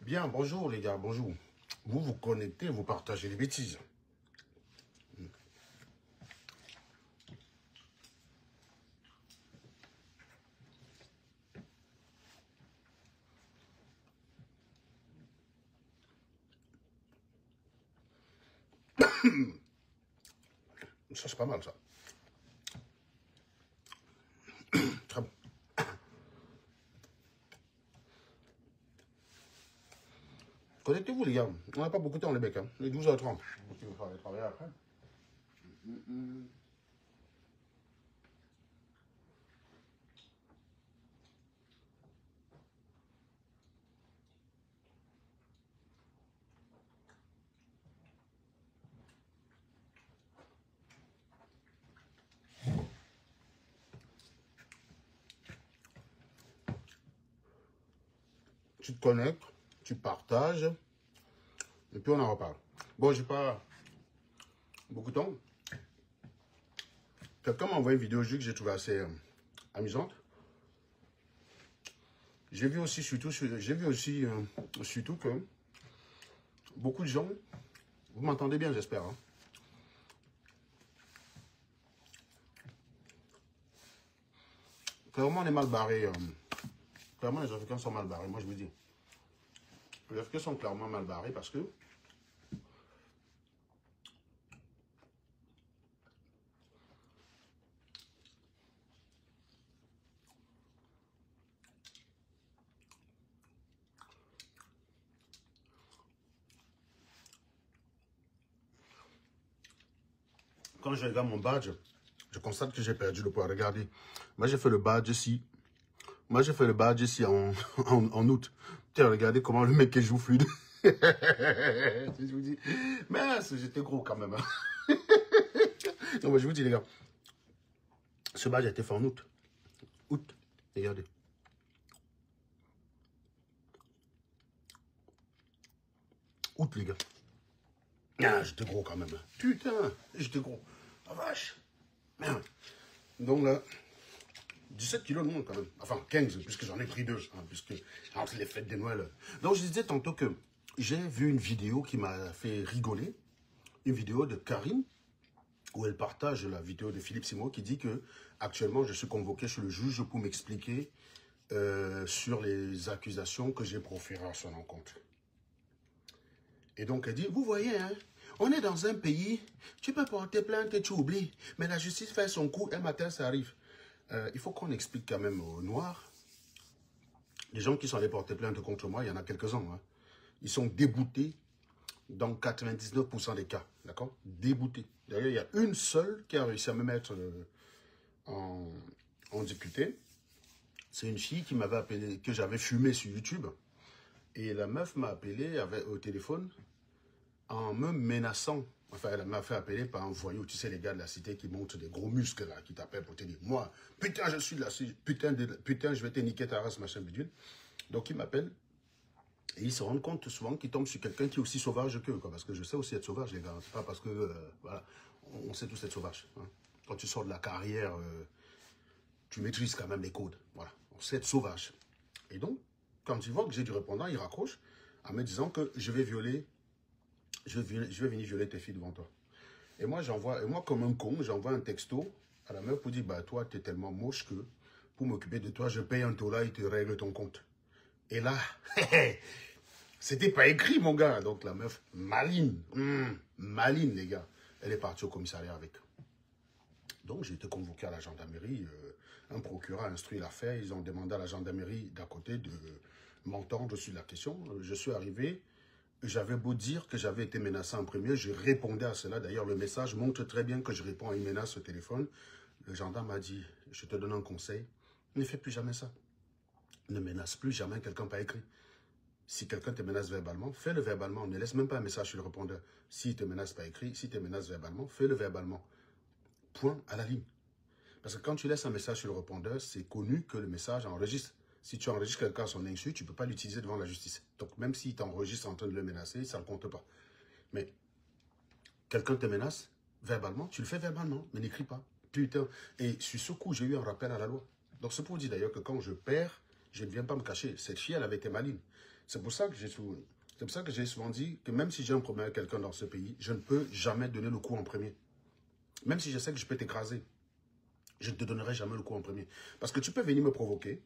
Bien, bonjour les gars, bonjour. Vous vous connectez, vous partagez les bêtises. Ça, c'est pas mal, ça. Très bon. Connectez-vous, les gars. On n'a pas beaucoup de temps, les mecs. Hein. Il est 12h30. Il va falloir travailler après. Tu te connectes, tu partages, et puis on en reparle. Bon, j'ai pas beaucoup de temps. Quelqu'un m'a envoyé une vidéo que j'ai trouvée assez amusante. J'ai vu aussi surtout que beaucoup de gens, vous m'entendez bien, j'espère. Hein? Clairement, on est mal barré. Clairement, les Africains sont mal barrés. Moi, je vous dis. Les Africains sont clairement mal barrés parce que quand je regarde mon badge, je constate que j'ai perdu le poids. Regardez, moi j'ai fait le badge ici. Moi j'ai fait le badge ici en août. Tiens, regardez comment le mec est joue fluide. Je vous dis, mince, j'étais gros quand même. Hein. Non, mais je vous dis les gars, ce badge a été fait en août. Août, regardez. Août les gars. Ah, j'étais gros quand même. Putain, j'étais gros. La vache. Merde. Donc là, 17 kilos de moins quand même. Enfin, 15, puisque j'en ai pris 2. Hein, puisque entre les fêtes de Noël. Donc, je disais tantôt que j'ai vu une vidéo qui m'a fait rigoler. Une vidéo de Karine, où elle partage la vidéo de Philippe Simo, qui dit que actuellement, je suis convoqué chez le juge pour m'expliquer sur les accusations que j'ai proférées à son encontre. Et donc, elle dit, vous voyez, hein, on est dans un pays, tu peux porter plainte et tu oublies, mais la justice fait son coup, un matin, ça arrive. Il faut qu'on explique quand même aux Noirs, les gens qui sont allés porter plainte contre moi, il y en a quelques-uns, hein, ils sont déboutés dans 99% des cas, d'accord? Déboutés. D'ailleurs, il y a une seule qui a réussi à me mettre en député. C'est une fille qui m'avait appelé, que j'avais fumé sur YouTube. Et la meuf m'a appelé au téléphone en me menaçant. Enfin, elle m'a fait appeler par un voyou. Tu sais, les gars de la cité qui montrent des gros muscles là, qui t'appellent pour te dire, moi, putain, je suis là, putain, je vais te niquer ta race, machin bidule. Donc, ils m'appellent. Et ils se rendent compte souvent qu'ils tombent sur quelqu'un qui est aussi sauvage qu'eux. Parce que je sais aussi être sauvage, les gars. C'est pas parce que, voilà, on sait tous être sauvage. Hein. Quand tu sors de la carrière, tu maîtrises quand même les codes. Voilà, on sait être sauvage. Et donc, quand ils voient que j'ai du répondant, ils raccrochent en me disant que je vais venir violer tes filles devant toi. Et moi, comme un con, j'envoie un texto à la meuf pour dire, bah, toi, tu es tellement moche que pour m'occuper de toi, je paye un tola et te règle ton compte. Et là, c'était pas écrit, mon gars. Donc, la meuf, maline, maline, les gars. Elle est partie au commissariat avec. Donc, j'ai été convoqué à la gendarmerie. Un procureur a instruit l'affaire. Ils ont demandé à la gendarmerie d'à côté de m'entendre sur la question. Je suis arrivé. J'avais beau dire que j'avais été menacé en premier. Je répondais à cela. D'ailleurs, le message montre très bien que je réponds à une menace au téléphone. Le gendarme m'a dit, je te donne un conseil. Ne fais plus jamais ça. Ne menace plus jamais quelqu'un par écrit. Si quelqu'un te menace verbalement, fais-le verbalement. Ne laisse même pas un message sur le répondeur. S'il te menace pas écrit, s'il te menace verbalement, fais-le verbalement. Point à la ligne. Parce que quand tu laisses un message sur le répondeur, c'est connu que le message enregistre. Si tu enregistres quelqu'un à son insu, tu ne peux pas l'utiliser devant la justice. Donc même s'il t'enregistre en train de le menacer, ça ne compte pas. Mais quelqu'un te menace verbalement, tu le fais verbalement, mais n'écris pas. Putain. Et sur ce coup, j'ai eu un rappel à la loi. Donc c'est pour dire d'ailleurs que quand je perds, je ne viens pas me cacher. Cette fille, elle avait été maligne. C'est pour ça que j'ai souvent dit que même si j'ai un problème avec quelqu'un dans ce pays, je ne peux jamais donner le coup en premier. Même si je sais que je peux t'écraser, je ne te donnerai jamais le coup en premier. Parce que tu peux venir me provoquer.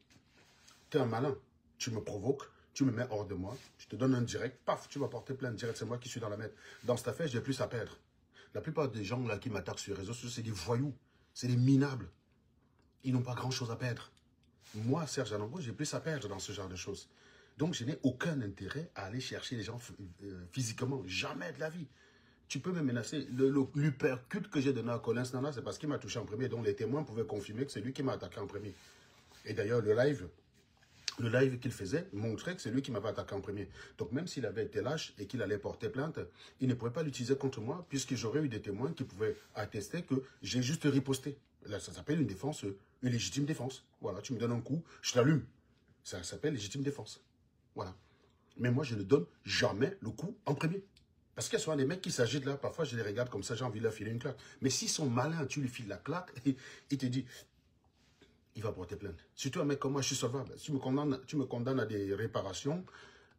Tu es un malin. Tu me provoques, tu me mets hors de moi, je te donne un direct, paf, tu vas porter plainte direct, c'est moi qui suis dans la merde. Dans cette affaire, j'ai plus à perdre. La plupart des gens là qui m'attaquent sur les réseaux sociaux, c'est des voyous, c'est des minables. Ils n'ont pas grand-chose à perdre. Moi, Serge Anambo, j'ai plus à perdre dans ce genre de choses. Donc, je n'ai aucun intérêt à aller chercher les gens physiquement. Jamais de la vie. Tu peux me menacer. L'hypercute que j'ai donné à Collins Nana, c'est parce qu'il m'a touché en premier. Donc, les témoins pouvaient confirmer que c'est lui qui m'a attaqué en premier. Et d'ailleurs, le live qu'il faisait montrait que c'est lui qui m'avait attaqué en premier. Donc même s'il avait été lâche et qu'il allait porter plainte, il ne pourrait pas l'utiliser contre moi puisque j'aurais eu des témoins qui pouvaient attester que j'ai juste riposté. Là, ça s'appelle une défense, une légitime défense. Voilà, tu me donnes un coup, je t'allume. Ça s'appelle légitime défense. Voilà. Mais moi, je ne donne jamais le coup en premier. Parce qu'il y a souvent des mecs qui s'agitent là, parfois je les regarde comme ça, j'ai envie de leur filer une claque. Mais s'ils sont malins, tu lui files la claque, et il te dit... il va porter plainte. Surtout un mec comme moi, je suis solvable. Tu me condamnes à des réparations.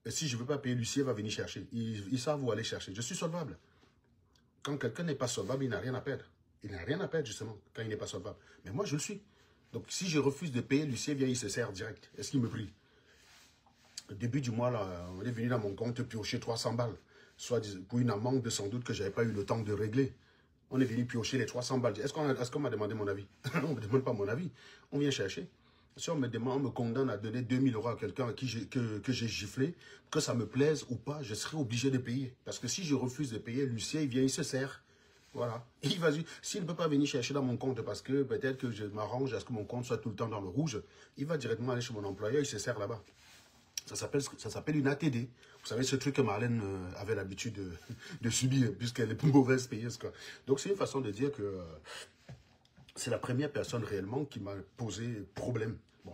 Et si je ne veux pas payer, l'huissier va venir chercher. Ils savent où aller chercher. Je suis solvable. Quand quelqu'un n'est pas solvable, il n'a rien à perdre. Il n'a rien à perdre, justement, quand il n'est pas solvable. Mais moi, je le suis. Donc, si je refuse de payer, l'huissier vient, il se sert direct. Est-ce qu'il me prie? Au début du mois, là, on est venu dans mon compte piocher 300 balles. Soit pour une amende de sans doute que je n'avais pas eu le temps de régler. On est venu piocher les 300 balles. Est-ce qu'on m'a demandé mon avis? Non, on ne me demande pas mon avis. On vient chercher. Si on me demande, on me condamne à donner 2000 € à quelqu'un que j'ai giflé, que ça me plaise ou pas, je serai obligé de payer. Parce que si je refuse de payer, l'huissier, il vient, il se sert. Voilà. S'il ne peut pas venir chercher dans mon compte parce que peut-être que je m'arrange à ce que mon compte soit tout le temps dans le rouge, il va directement aller chez mon employeur, il se sert là-bas. Ça s'appelle une ATD. Vous savez, ce truc que Marlène avait l'habitude de subir, puisqu'elle est mauvaise payeuse, quoi. Donc, c'est une façon de dire que c'est la première personne réellement qui m'a posé problème. Bon,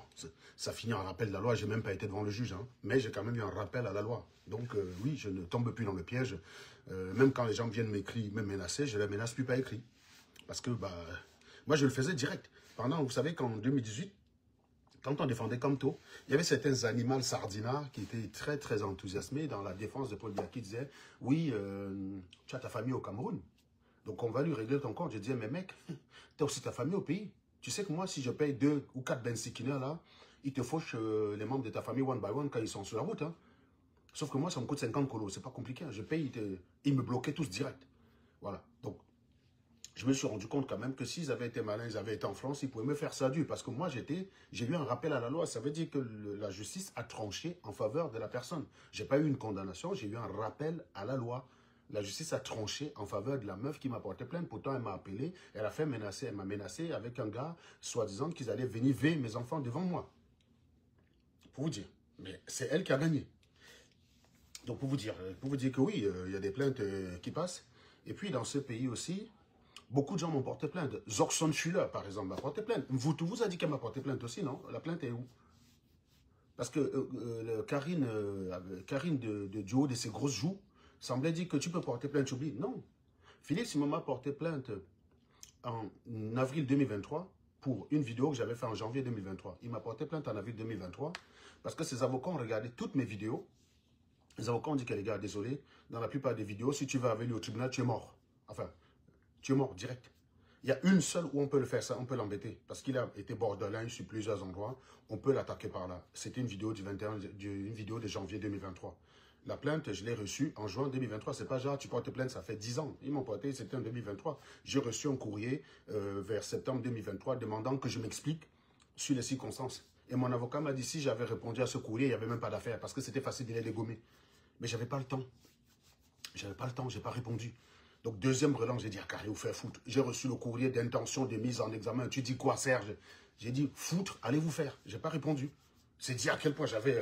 ça finit en rappel de la loi. Je n'ai même pas été devant le juge, hein, mais j'ai quand même eu un rappel à la loi. Donc, oui, je ne tombe plus dans le piège. Même quand les gens viennent m'écrire, me menacer, je ne les menace plus par écrit. Parce que, moi, je le faisais direct. Pendant, vous savez qu'en 2018, quand on défendait Camto, il y avait certains animaux sardinards qui étaient très, très enthousiasmés dans la défense de Paul Biya qui disaient « Oui, tu as ta famille au Cameroun, donc on va lui régler ton compte. » Je disais « Mais mec, tu as aussi ta famille au pays. Tu sais que moi, si je paye 2 ou 4 bensikiners là, ils te fauchent les membres de ta famille one by one quand ils sont sur la route. Hein. Sauf que moi, ça me coûte 50 colos. C'est pas compliqué. Hein. Je paye, ils me bloquaient tous direct. Voilà. Donc, je me suis rendu compte quand même que s'ils avaient été malins, ils avaient été en France, ils pouvaient me faire ça dur. Parce que moi, j'ai eu un rappel à la loi. Ça veut dire que la justice a tranché en faveur de la personne. Je n'ai pas eu une condamnation, j'ai eu un rappel à la loi. La justice a tranché en faveur de la meuf qui m'a porté plainte. Pourtant, elle m'a appelé, elle m'a menacé avec un gars, soi-disant qu'ils allaient venir veiller mes enfants devant moi. Pour vous dire. Mais c'est elle qui a gagné. Donc, pour vous dire que oui, il y a des plaintes qui passent. Et puis, dans ce pays aussi, beaucoup de gens m'ont porté plainte. Zorkson Schuller, par exemple, m'a porté plainte. Vous a dit qu'elle m'a porté plainte aussi, non? La plainte est où? Parce que Karine du haut de ses grosses joues, semblait dire que tu peux porter plainte, tu oublies. Non. Philippe Simon m'a porté plainte en avril 2023 pour une vidéo que j'avais faite en janvier 2023. Il m'a porté plainte en avril 2023 parce que ses avocats ont regardé toutes mes vidéos. Les avocats ont dit que les gars, désolé, dans la plupart des vidéos, si tu vas avec lui au tribunal, tu es mort. Enfin, tu es mort direct. Il y a une seule où on peut le faire ça, on peut l'embêter. Parce qu'il a été borderline sur plusieurs endroits. On peut l'attaquer par là. C'était une vidéo une vidéo de janvier 2023. La plainte, je l'ai reçue en juin 2023. C'est pas genre, tu portes plainte, ça fait 10 ans. Ils m'ont porté, c'était en 2023. J'ai reçu un courrier vers septembre 2023 demandant que je m'explique sur les circonstances. Et mon avocat m'a dit, si j'avais répondu à ce courrier, il n'y avait même pas d'affaire. Parce que c'était facile de les dégommer. Mais j'avais pas le temps. J'avais pas le temps, j'ai pas répondu. Donc, deuxième relance, j'ai dit, ah, carré, vous faire foutre. J'ai reçu le courrier d'intention de mise en examen. Tu dis quoi, Serge? J'ai dit, foutre, allez vous faire. J'ai pas répondu. C'est dire à quel point j'avais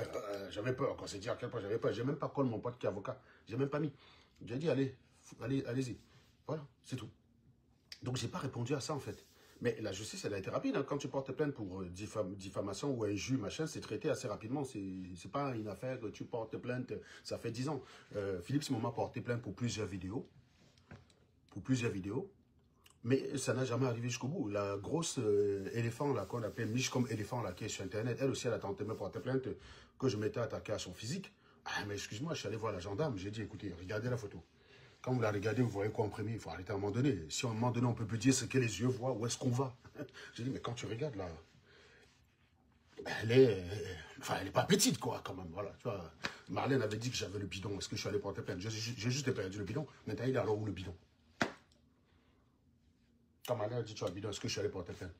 peur. C'est dire à quel point j'avais peur. J'ai même pas call mon pote qui est avocat. J'ai même pas mis. J'ai dit, allez-y. Voilà, c'est tout. Donc, j'ai pas répondu à ça, en fait. Mais la justice, elle a été rapide. Hein. Quand tu portes plainte pour diffamation ou injure, machin, c'est traité assez rapidement. C'est pas une affaire que tu portes plainte, ça fait 10 ans. Philippe Simon m'a porté plainte pour plusieurs vidéos. Mais ça n'a jamais arrivé jusqu'au bout. La grosse éléphant, là, qu'on appelle Mich comme éléphant, là, qui est sur Internet, elle aussi, elle a tenté de me porter plainte que je m'étais attaqué à son physique. Ah, mais excuse-moi, je suis allé voir la gendarme. J'ai dit, écoutez, regardez la photo. Quand vous la regardez, vous voyez quoi en premier? Il faut arrêter à un moment donné. Si à un moment donné, on ne peut plus dire ce que les yeux voient, où est-ce qu'on va? J'ai dit, mais quand tu regardes là, elle est pas petite, quoi, quand même. Voilà, tu vois. Marlène avait dit que j'avais le bidon. Est-ce que je suis allé porter plainte? J'ai juste perdu le bidon. Maintenant, il est alors où le bidon? Quand Marlène a dit, tu as le bidon, est-ce que je suis allé porter plainte?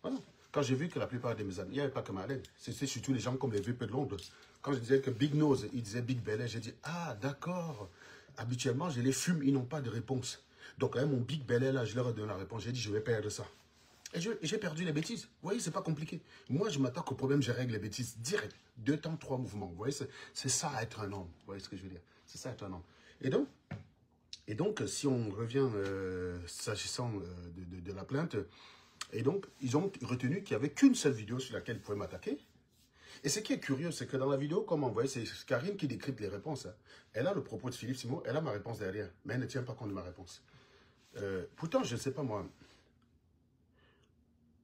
Voilà. Quand j'ai vu que la plupart de mes amis, il n'y avait pas que Marlène, c'était surtout les gens comme les VP de Londres. Quand je disais que Big Nose, il disait Big Belly, j'ai dit, ah, d'accord. Habituellement, je les fume, ils n'ont pas de réponse. Donc, mon Big Belly, là, je leur ai donné la réponse. J'ai dit, je vais perdre ça. Et j'ai perdu les bêtises. Vous voyez, c'est pas compliqué. Moi, je m'attaque au problème, je règle les bêtises direct. 2 temps, 3 mouvements. Vous voyez, c'est ça être un homme. Vous voyez ce que je veux dire? C'est ça être un homme. Et donc si on revient s'agissant de la plainte, et donc, ils ont retenu qu'il n'y avait qu'une seule vidéo sur laquelle ils pouvaient m'attaquer. Et ce qui est curieux, c'est que dans la vidéo, comme on voit, c'est Karine qui décrypte les réponses. Hein. Elle a le propos de Philippe Simon, elle a ma réponse derrière, mais elle ne tient pas compte de ma réponse. Pourtant, je ne sais pas moi,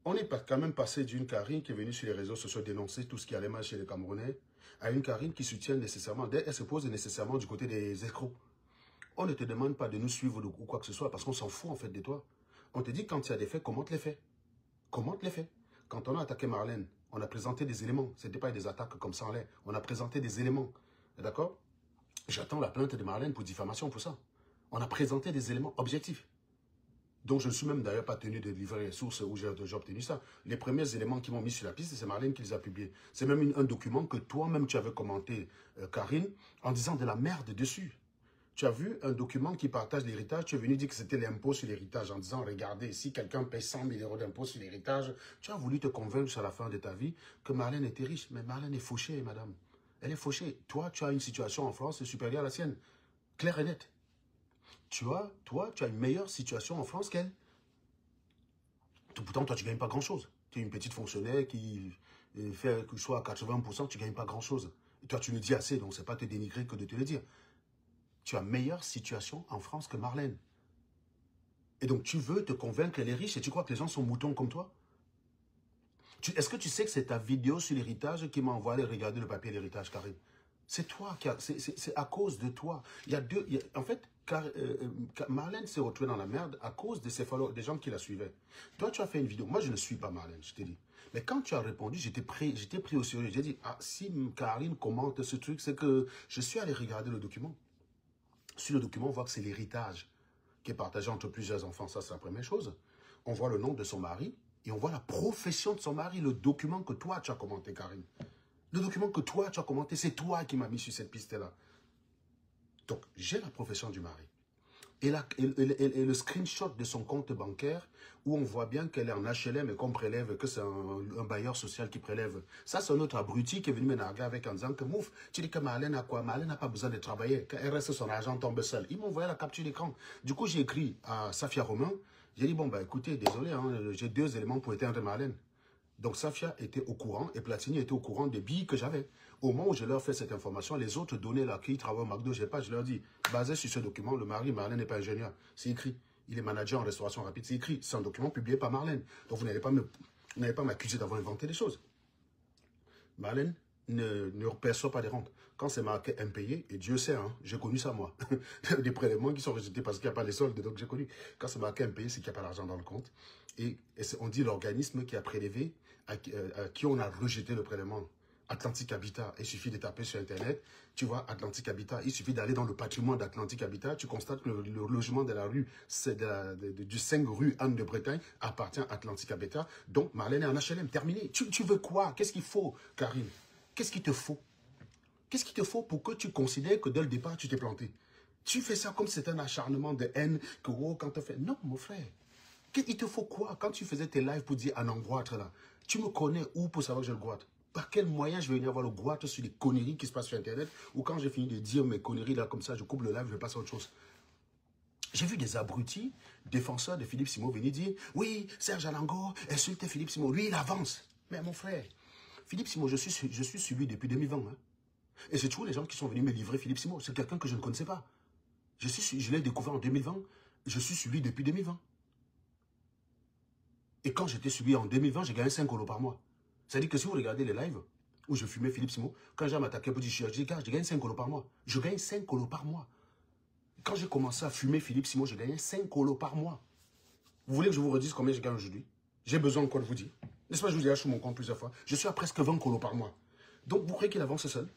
on est quand même passé d'une Karine qui est venue sur les réseaux sociaux dénoncer tout ce qui allait mal chez les Camerounais, à une Karine qui soutient nécessairement, elle se pose nécessairement du côté des escrocs. On ne te demande pas de nous suivre ou quoi que ce soit, parce qu'on s'en fout en fait de toi. On te dit quand il y a des faits, commente les faits. Commente les faits. Quand on a attaqué Marlène, on a présenté des éléments. Ce n'était pas des attaques comme ça en l'air. On a présenté des éléments. D'accord? J'attends la plainte de Marlène pour diffamation pour ça. On a présenté des éléments objectifs. Donc je ne suis même d'ailleurs pas tenu de livrer les sources où j'ai obtenu ça. Les premiers éléments qui m'ont mis sur la piste, c'est Marlène qui les a publiés. C'est même un document que toi-même tu avais commenté, Karine, en disant de la merde dessus. Tu as vu un document qui partage l'héritage, tu es venu dire que c'était l'impôt sur l'héritage en disant, regardez, si quelqu'un paye 100 000 € d'impôt sur l'héritage, tu as voulu te convaincre à la fin de ta vie que Marlène était riche. Mais Marlène est fauchée, madame. Elle est fauchée. Toi, tu as une situation en France supérieure à la sienne. Claire et nette. Toi, tu as une meilleure situation en France qu'elle. Pourtant, toi, tu ne gagnes pas grand-chose. Tu es une petite fonctionnaire qui fait que soit à 80%, tu ne gagnes pas grand-chose. Et toi, tu le dis assez, donc ce n'est pas te dénigrer que de te le dire. Tu as meilleure situation en France que Marlène. Et donc, tu veux te convaincre qu'elle est riche et tu crois que les gens sont moutons comme toi? Est-ce que tu sais que c'est ta vidéo sur l'héritage qui m'a envoyé regarder le papier l'héritage, Karine? C'est toi, c'est à cause de toi. En fait, Marlène s'est retrouvée dans la merde à cause de des gens qui la suivaient. Toi, tu as fait une vidéo. Moi, je ne suis pas Marlène, je te dis. Mais quand tu as répondu, j'étais pris au sérieux. J'ai dit, ah, si Karine commente ce truc, c'est que je suis allé regarder le document. Sur le document, on voit que c'est l'héritage qui est partagé entre plusieurs enfants. Ça, c'est la première chose. On voit le nom de son mari et on voit la profession de son mari, le document que toi, tu as commenté, Karine. Le document que toi, tu as commenté, c'est toi qui m'as mis sur cette piste-là. Donc, j'ai la profession du mari. Et le screenshot de son compte bancaire où on voit bien qu'elle est en HLM et qu'on prélève, que c'est un bailleur social qui prélève. Ça, c'est un autre abruti qui est venu me narguer avec en disant que mouf, tu dis que Marlène a quoi? Marlène n'a pas besoin de travailler. Quand elle reste, son argent tombe seul. Ils m'ont envoyé la capture d'écran. Du coup, j'ai écrit à Safia Romain. J'ai dit, bon, bah écoutez, désolé, hein, j'ai 2 éléments pour éteindre Marlène. Donc Safia était au courant et Platini était au courant des billes que j'avais. Au moment où je leur fais cette information, les autres données là qui travaillent au McDo, je leur dis, basé sur ce document, le mari Marlène n'est pas ingénieur. C'est écrit. Il est manager en restauration rapide. C'est écrit. C'est un document publié par Marlène. Donc vous n'allez pas m'accuser d'avoir inventé des choses. Marlène ne perçoit pas des rentes. Quand c'est marqué impayé, et Dieu sait, hein, j'ai connu ça moi, des prélèvements qui sont rejetés parce qu'il n'y a pas les soldes, donc j'ai connu. Quand c'est marqué impayé, c'est qu'il n'y a pas d'argent dans le compte. Et on dit l'organisme qui a prélevé, à qui on a rejeté le prélèvement. Atlantique Habitat, il suffit de taper sur Internet, tu vois, Atlantique Habitat, il suffit d'aller dans le patrimoine d'Atlantique Habitat, tu constates que le logement de la rue, c'est du 5 rue Anne de Bretagne, appartient à Atlantique Habitat, donc Marlène est en HLM, terminé. Tu veux quoi? Qu'est-ce qu'il faut, Karine? Qu'est-ce qu'il te faut? Qu'est-ce qu'il te faut pour que tu considères que dès le départ, tu t'es planté? Tu fais ça comme si c'était un acharnement de haine, que oh, quand tu fais... Non, mon frère. Il te faut quoi? Quand tu faisais tes lives pour dire un engouâtre là, tu me connais où pour savoir que je le goitre? par quel moyen je vais venir avoir le goût sur les conneries qui se passent sur Internet, ou quand j'ai fini de dire mes conneries là comme ça, je coupe le live, je vais passer à autre chose. J'ai vu des abrutis, défenseurs de Philippe Simon venir dire, oui, Serge Alango insulte Philippe Simon, lui il avance. Mais mon frère, Philippe Simon, je suis suivi depuis 2020. Hein. Et c'est toujours les gens qui sont venus me livrer Philippe Simon. C'est quelqu'un que je ne connaissais pas. Je l'ai découvert en 2020. Je suis suivi depuis 2020. Et quand j'étais suivi en 2020, j'ai gagné 5 € par mois. C'est-à-dire que si vous regardez les lives où je fumais Philippe Simon, quand j'ai m'attaqué pour dire, je dis, j'ai gagné 5 € par mois. Je gagne 5 € par mois. Quand j'ai commencé à fumer Philippe Simon, j'ai gagné 5 € par mois. Vous voulez que je vous redise combien je gagne aujourd'hui? J'ai besoin encore de vous dire. N'est-ce pas, je vous ai lâché mon compte plusieurs fois. Je suis à presque 20 € par mois. Donc, vous croyez qu'il avance seul?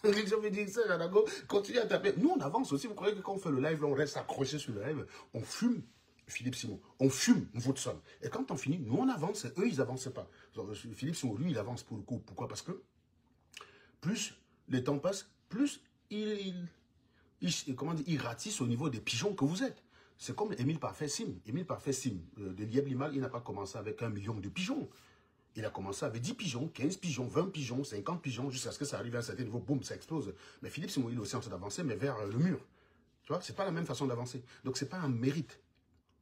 Les gens me disent ça, Janago, continuez à taper. Nous, on avance aussi. Vous croyez que quand on fait le live, là, on reste accroché sur le live, on fume Philippe Simon. On fume Woodson. Et quand on finit, nous, on avance. Et eux, ils n'avancent pas. Philippe Simon, lui, il avance pour le coup. Pourquoi? Parce que plus le temps passe, plus il ratisse au niveau des pigeons que vous êtes. C'est comme Émile Parfait Sim. Émile Parfait Sim, de Lieb Limal, il n'a pas commencé avec 1 million de pigeons. Il a commencé avec 10 pigeons, 15 pigeons, 20 pigeons, 50 pigeons, jusqu'à ce que ça arrive à un certain niveau, boum, ça explose. Mais Philippe Simon, il est aussi en train d'avancer, mais vers le mur. Tu vois, c'est pas la même façon d'avancer. Donc, c'est pas un mérite.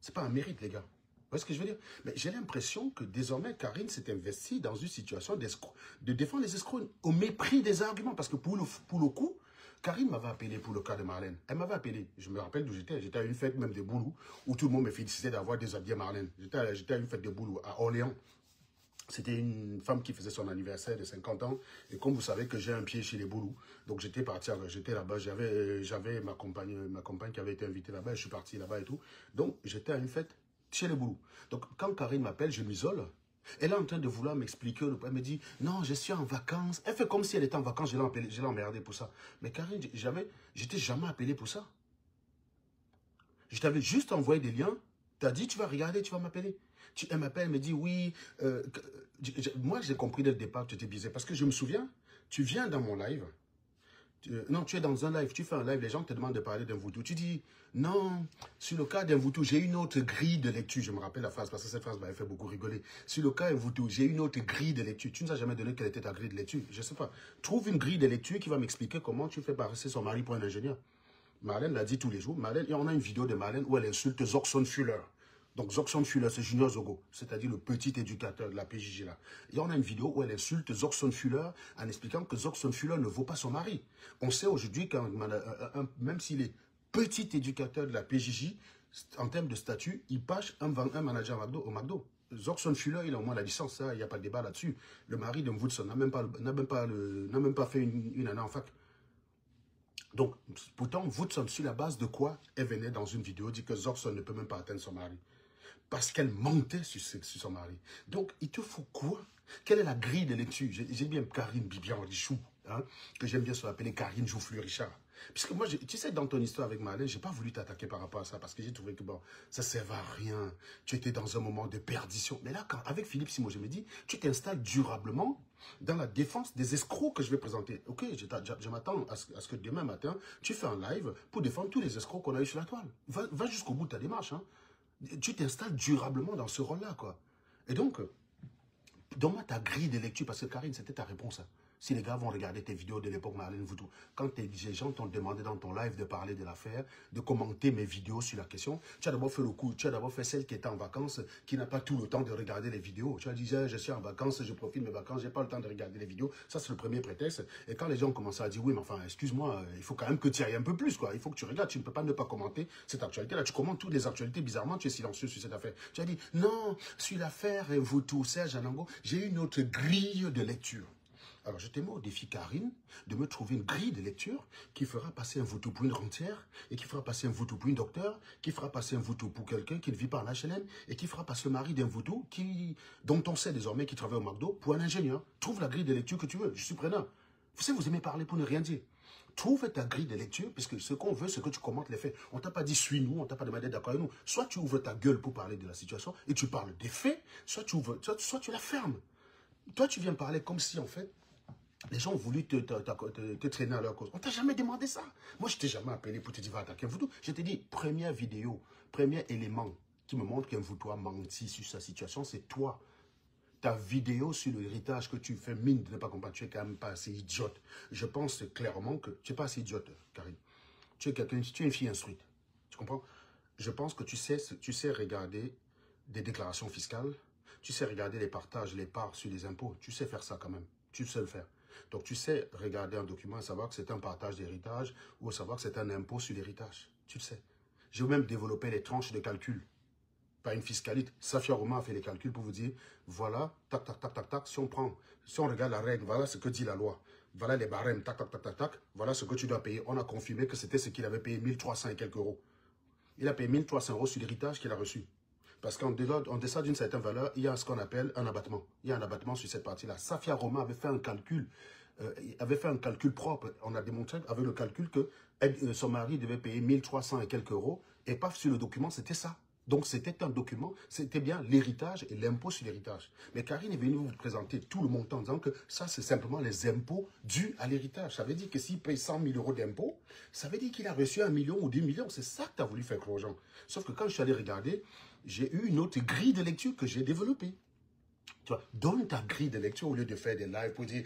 C'est pas un mérite, les gars. Vous voyez ce que je veux dire? Mais j'ai l'impression que désormais, Karine s'est investie dans une situation de défendre les escrocs au mépris des arguments. Parce que pour le coup, Karine m'avait appelé pour le cas de Marlène. Elle m'avait appelé. Je me rappelle d'où j'étais. J'étais à une fête même de Boulou, où tout le monde me félicitait d'avoir déshabillé Marlène. J'étais à une fête de Boulou, à Orléans. C'était une femme qui faisait son anniversaire de 50 ans. Et comme vous savez que j'ai un pied chez les Boulous, donc j'étais parti, j'étais là-bas. J'avais ma compagne qui avait été invitée là-bas. Je suis parti là-bas et tout. Donc j'étais à une fête chez les Boulous. Donc quand Karine m'appelle, je m'isole. Elle est en train de vouloir m'expliquer. Elle me dit, non, je suis en vacances. Elle fait comme si elle était en vacances. Je l'ai emmerdée pour ça. Mais Karine, j'étais jamais appelé pour ça. Je t'avais juste envoyé des liens. Tu as dit, tu vas regarder, tu vas m'appeler. Elle m'appelle, elle me dit, oui. Moi, j'ai compris dès le départ que tu étais biaisé. Parce que je me souviens, tu viens dans mon live. Non, tu es dans un live, tu fais un live, les gens te demandent de parler d'un Mvutu. Tu dis, non, sur le cas d'un Mvutu, j'ai une autre grille de lecture. Je me rappelle la phrase, parce que cette phrase m'avait fait beaucoup rigoler. Sur le cas d'un Mvutu, j'ai une autre grille de lecture. Tu ne nous as jamais donné quelle était ta grille de lecture. Je ne sais pas. Trouve une grille de lecture qui va m'expliquer comment tu fais passer son mari pour un ingénieur. Marlène l'a dit tous les jours. Marlène, et on a une vidéo de Marlène où elle insulte Zorkson Fuller. Donc Zorkson Fuller, c'est Junior Zogo, c'est-à-dire le petit éducateur de la PJJ là. Et on a une vidéo où elle insulte Zorkson Fuller en expliquant que Zorkson Fuller ne vaut pas son mari. On sait aujourd'hui qu'un même s'il est petit éducateur de la PJJ, en termes de statut, il passe un manager au McDo. Zorkson Fuller, il a au moins la licence, ça, il n'y a pas de débat là-dessus. Le mari de Woodson n'a même pas fait une année en fac. Donc, pourtant, Woodson, sur la base de quoi elle venait dans une vidéo dire que Zorkson ne peut même pas atteindre son mari. Parce qu'elle mentait sur son mari. Donc, il te faut quoi? Quelle est la grille de lecture? J'ai bien Karine Bibian Richou, hein, que j'aime bien se appeler Karine Joufflu Richard. Puisque moi, tu sais, dans ton histoire avec Marlène, je n'ai pas voulu t'attaquer par rapport à ça, parce que j'ai trouvé que bon, ça ne servait à rien. Tu étais dans un moment de perdition. Mais là, avec Philippe Simon, je me dis, tu t'installes durablement dans la défense des escrocs que je vais présenter. Ok, je m'attends à ce que demain matin, tu fais un live pour défendre tous les escrocs qu'on a eu sur la toile. Va jusqu'au bout de ta démarche, hein. Tu t'installes durablement dans ce rôle-là, quoi. Et donc, donne-moi ta grille de lecture, parce que Karine, c'était ta réponse. Hein. Si les gars vont regarder tes vidéos de l'époque Marlène Mvutu, quand les gens t'ont demandé dans ton live de parler de l'affaire, de commenter mes vidéos sur la question, tu as d'abord fait le coup, tu as d'abord fait celle qui était en vacances, qui n'a pas tout le temps de regarder les vidéos. Tu as dit, je suis en vacances, je profite de mes vacances, j'ai pas le temps de regarder les vidéos. Ça, c'est le premier prétexte. Et quand les gens ont commencé à dire, oui, mais enfin, excuse-moi, il faut quand même que tu ailles un peu plus, quoi. Il faut que tu regardes, tu ne peux pas ne pas commenter cette actualité-là. Tu commentes toutes les actualités, bizarrement, tu es silencieux sur cette affaire. Tu as dit, non, sur l'affaire Mvutu, Serge Alango, j'ai une autre grille de lecture. Alors, je te mets au défi, Karine, de me trouver une grille de lecture qui fera passer un Mvutu pour une rentière, et qui fera passer un Mvutu pour une docteur, qui fera passer un Mvutu pour quelqu'un qui ne vit pas en HLM, et qui fera passer le mari d'un Mvutu dont on sait désormais qu'il travaille au McDo pour un ingénieur. Trouve la grille de lecture que tu veux, je suis preneur. Vous savez, vous aimez parler pour ne rien dire. Trouve ta grille de lecture, puisque ce qu'on veut, c'est que tu commentes les faits. On ne t'a pas dit suis-nous, on ne t'a pas demandé d'accord avec nous. Soit tu ouvres ta gueule pour parler de la situation, et tu parles des faits, soit tu la fermes. Toi, tu viens parler comme si, en fait, les gens ont voulu te traîner à leur cause. On t'a jamais demandé ça. Moi, je t'ai jamais appelé pour te dire va attaquer un Mvutu. Je t'ai dit, première vidéo, premier élément qui me montre qu'un Mvutu a menti sur sa situation, c'est toi. ta vidéo sur l'héritage que tu fais mine de ne pas comprendre, tu es quand même pas assez idiote. Je pense clairement que tu n'es pas assez idiote, Karine. Tu es quelqu'un, tu es une fille instruite. Tu comprends? Je pense que tu sais regarder des déclarations fiscales, tu sais regarder les partages, les parts sur les impôts. Tu sais faire ça quand même. Tu sais le faire. Donc tu sais regarder un document et savoir que c'est un partage d'héritage ou savoir que c'est un impôt sur l'héritage. Tu le sais. J'ai même développé les tranches de calcul. Pas une fiscaliste. Safia Roman a fait les calculs pour vous dire, voilà, tac, tac, tac, tac, tac, si on regarde la règle, voilà ce que dit la loi. Voilà les barèmes, tac, tac, tac, tac, tac, voilà ce que tu dois payer. On a confirmé que c'était ce qu'il avait payé, 1300 et quelques euros. Il a payé 1300 euros sur l'héritage qu'il a reçu. Parce qu'en deçà d'une certaine valeur, il y a ce qu'on appelle un abattement. Il y a un abattement sur cette partie-là. Safia Roman avait fait un calcul propre. On a démontré avec le calcul que son mari devait payer 1300 et quelques euros. Et paf, sur le document, c'était ça. Donc, c'était un document, c'était bien l'héritage et l'impôt sur l'héritage. Mais Karine est venue vous présenter tout le montant en disant que ça, c'est simplement les impôts dus à l'héritage. Ça veut dire que s'il paye 100 000 euros d'impôts, ça veut dire qu'il a reçu 1 million ou 2 millions. C'est ça que tu as voulu faire croire aux gens. Sauf que quand je suis allé regarder, j'ai eu une autre grille de lecture que j'ai développée. Tu vois, donne ta grille de lecture au lieu de faire des lives pour dire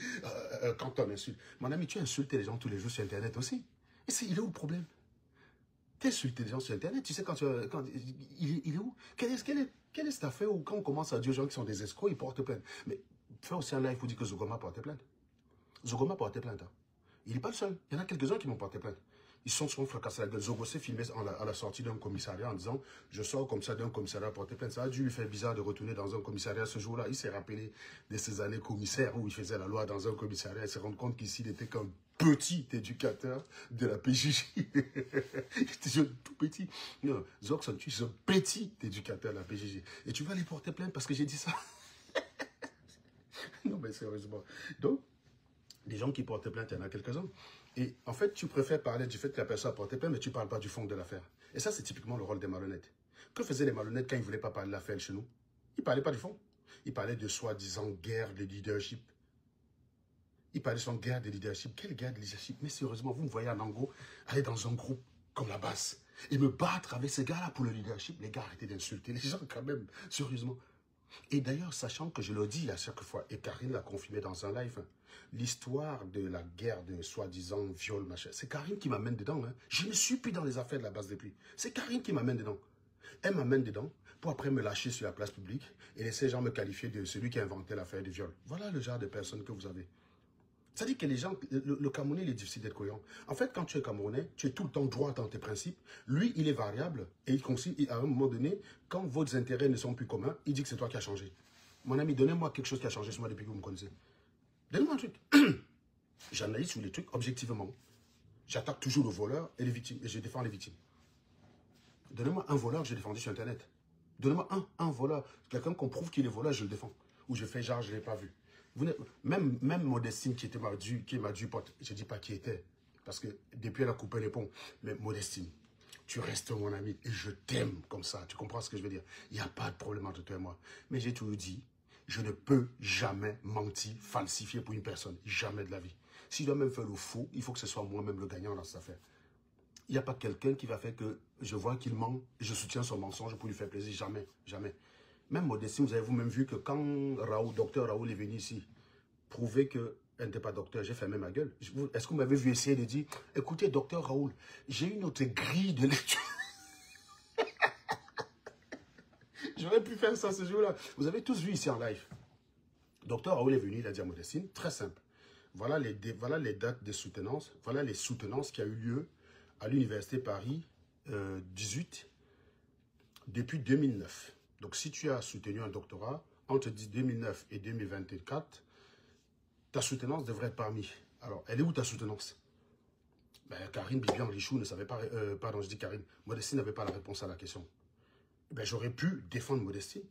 quand on insulte. Mon ami, tu insultes les gens tous les jours sur Internet aussi. Et il est où le problème? Tu insultes les gens sur Internet, tu sais il est où? Quelle est cette affaire où quand on commence à dire aux gens qui sont des escrocs, ils portent plainte? Mais fais aussi un live pour dire que Zogoma porte plainte. Zogoma porte plainte. Hein. Il n'est pas le seul. Il y en a quelques-uns qui m'ont porté plainte. Ils sont souvent fracassés la gueule. Zogo s'est filmé à la sortie d'un commissariat en disant « Je sors comme ça d'un commissariat porté plainte ». Ça a dû lui faire bizarre de retourner dans un commissariat ce jour-là. Il s'est rappelé de ces années commissaires où il faisait la loi dans un commissariat. Il s'est rendu compte qu'ici, il était qu'un petit éducateur de la PJJ. Il était tout petit. Non, Zog, tu es un petit éducateur de la PJJ. Et tu vas aller porter plainte parce que j'ai dit ça. Non, mais sérieusement. Donc, des gens qui portent plainte, il y en a quelques-uns. Et en fait, tu préfères parler du fait que la personne a porté plainte, mais tu ne parles pas du fond de l'affaire. Et ça, c'est typiquement le rôle des malhonnêtes. Que faisaient les malhonnêtes quand ils ne voulaient pas parler de l'affaire chez nous? Ils ne parlaient pas du fond. Ils parlaient de soi-disant guerre de leadership. Ils parlaient de son guerre de leadership. Quelle guerre de leadership? Mais sérieusement, vous me voyez en gros aller dans un groupe comme la basse et me battre avec ces gars-là pour le leadership. Les gars, arrêtez d'insulter les gens quand même, sérieusement. Et d'ailleurs, sachant que je le dis à chaque fois, et Karine l'a confirmé dans un live, l'histoire de la guerre de soi-disant viol, machin, c'est Karine qui m'amène dedans. Hein. Je ne suis plus dans les affaires de la base depuis. C'est Karine qui m'amène dedans. Elle m'amène dedans pour après me lâcher sur la place publique et laisser les gens me qualifier de celui qui a inventé l'affaire du viol. Voilà le genre de personnes que vous avez. Ça dit que les gens, le Camerounais, il est difficile d'être cohérent. En fait, quand tu es Camerounais, tu es tout le temps droit dans tes principes. Lui, il est variable et il considère, à un moment donné, quand vos intérêts ne sont plus communs, il dit que c'est toi qui as changé. Mon ami, donnez-moi quelque chose qui a changé sur moi depuis que vous me connaissez. Donnez-moi un truc. J'analyse sur les trucs objectivement. J'attaque toujours le voleur et les victimes. Et je défends les victimes. Donnez-moi un voleur que j'ai défendu sur Internet. Donnez-moi un voleur. Quelqu'un qu'on prouve qu'il est voleur, je le défends. Ou je fais genre, je ne l'ai pas vu. Même Modestine qui m'a dû pote, je ne dis pas qui était, parce que depuis elle a coupé les ponts, mais Modestine, tu restes mon ami et je t'aime comme ça, tu comprends ce que je veux dire? Il n'y a pas de problème entre toi et moi. Mais j'ai toujours dit, je ne peux jamais mentir, falsifier pour une personne, jamais de la vie. Si je dois même faire le faux, il faut que ce soit moi-même le gagnant dans cette affaire. Il n'y a pas quelqu'un qui va faire que je vois qu'il ment et je soutiens son mensonge pour lui faire plaisir, jamais, jamais. Même Modestine, vous avez vous-même vu que quand docteur Raoul est venu ici, prouver qu'elle n'était pas docteur, j'ai fermé ma gueule. Est-ce que vous m'avez vu essayer de dire, écoutez, docteur Raoul, j'ai une autre grille de lecture. J'aurais pu faire ça ce jour-là. Vous avez tous vu ici en live. Docteur Raoul est venu, il a dit à Modestine, très simple. Voilà les dates de soutenance, voilà les soutenances qui a eu lieu à l'Université Paris 18 depuis 2009. Donc, si tu as soutenu un doctorat entre 2009 et 2024, ta soutenance devrait être parmi. Alors, elle est où ta soutenance? Ben, Karine Bibian Richou ne savait pas, pardon, je dis Karine, Modestine n'avait pas la réponse à la question. Ben, j'aurais pu défendre Modestine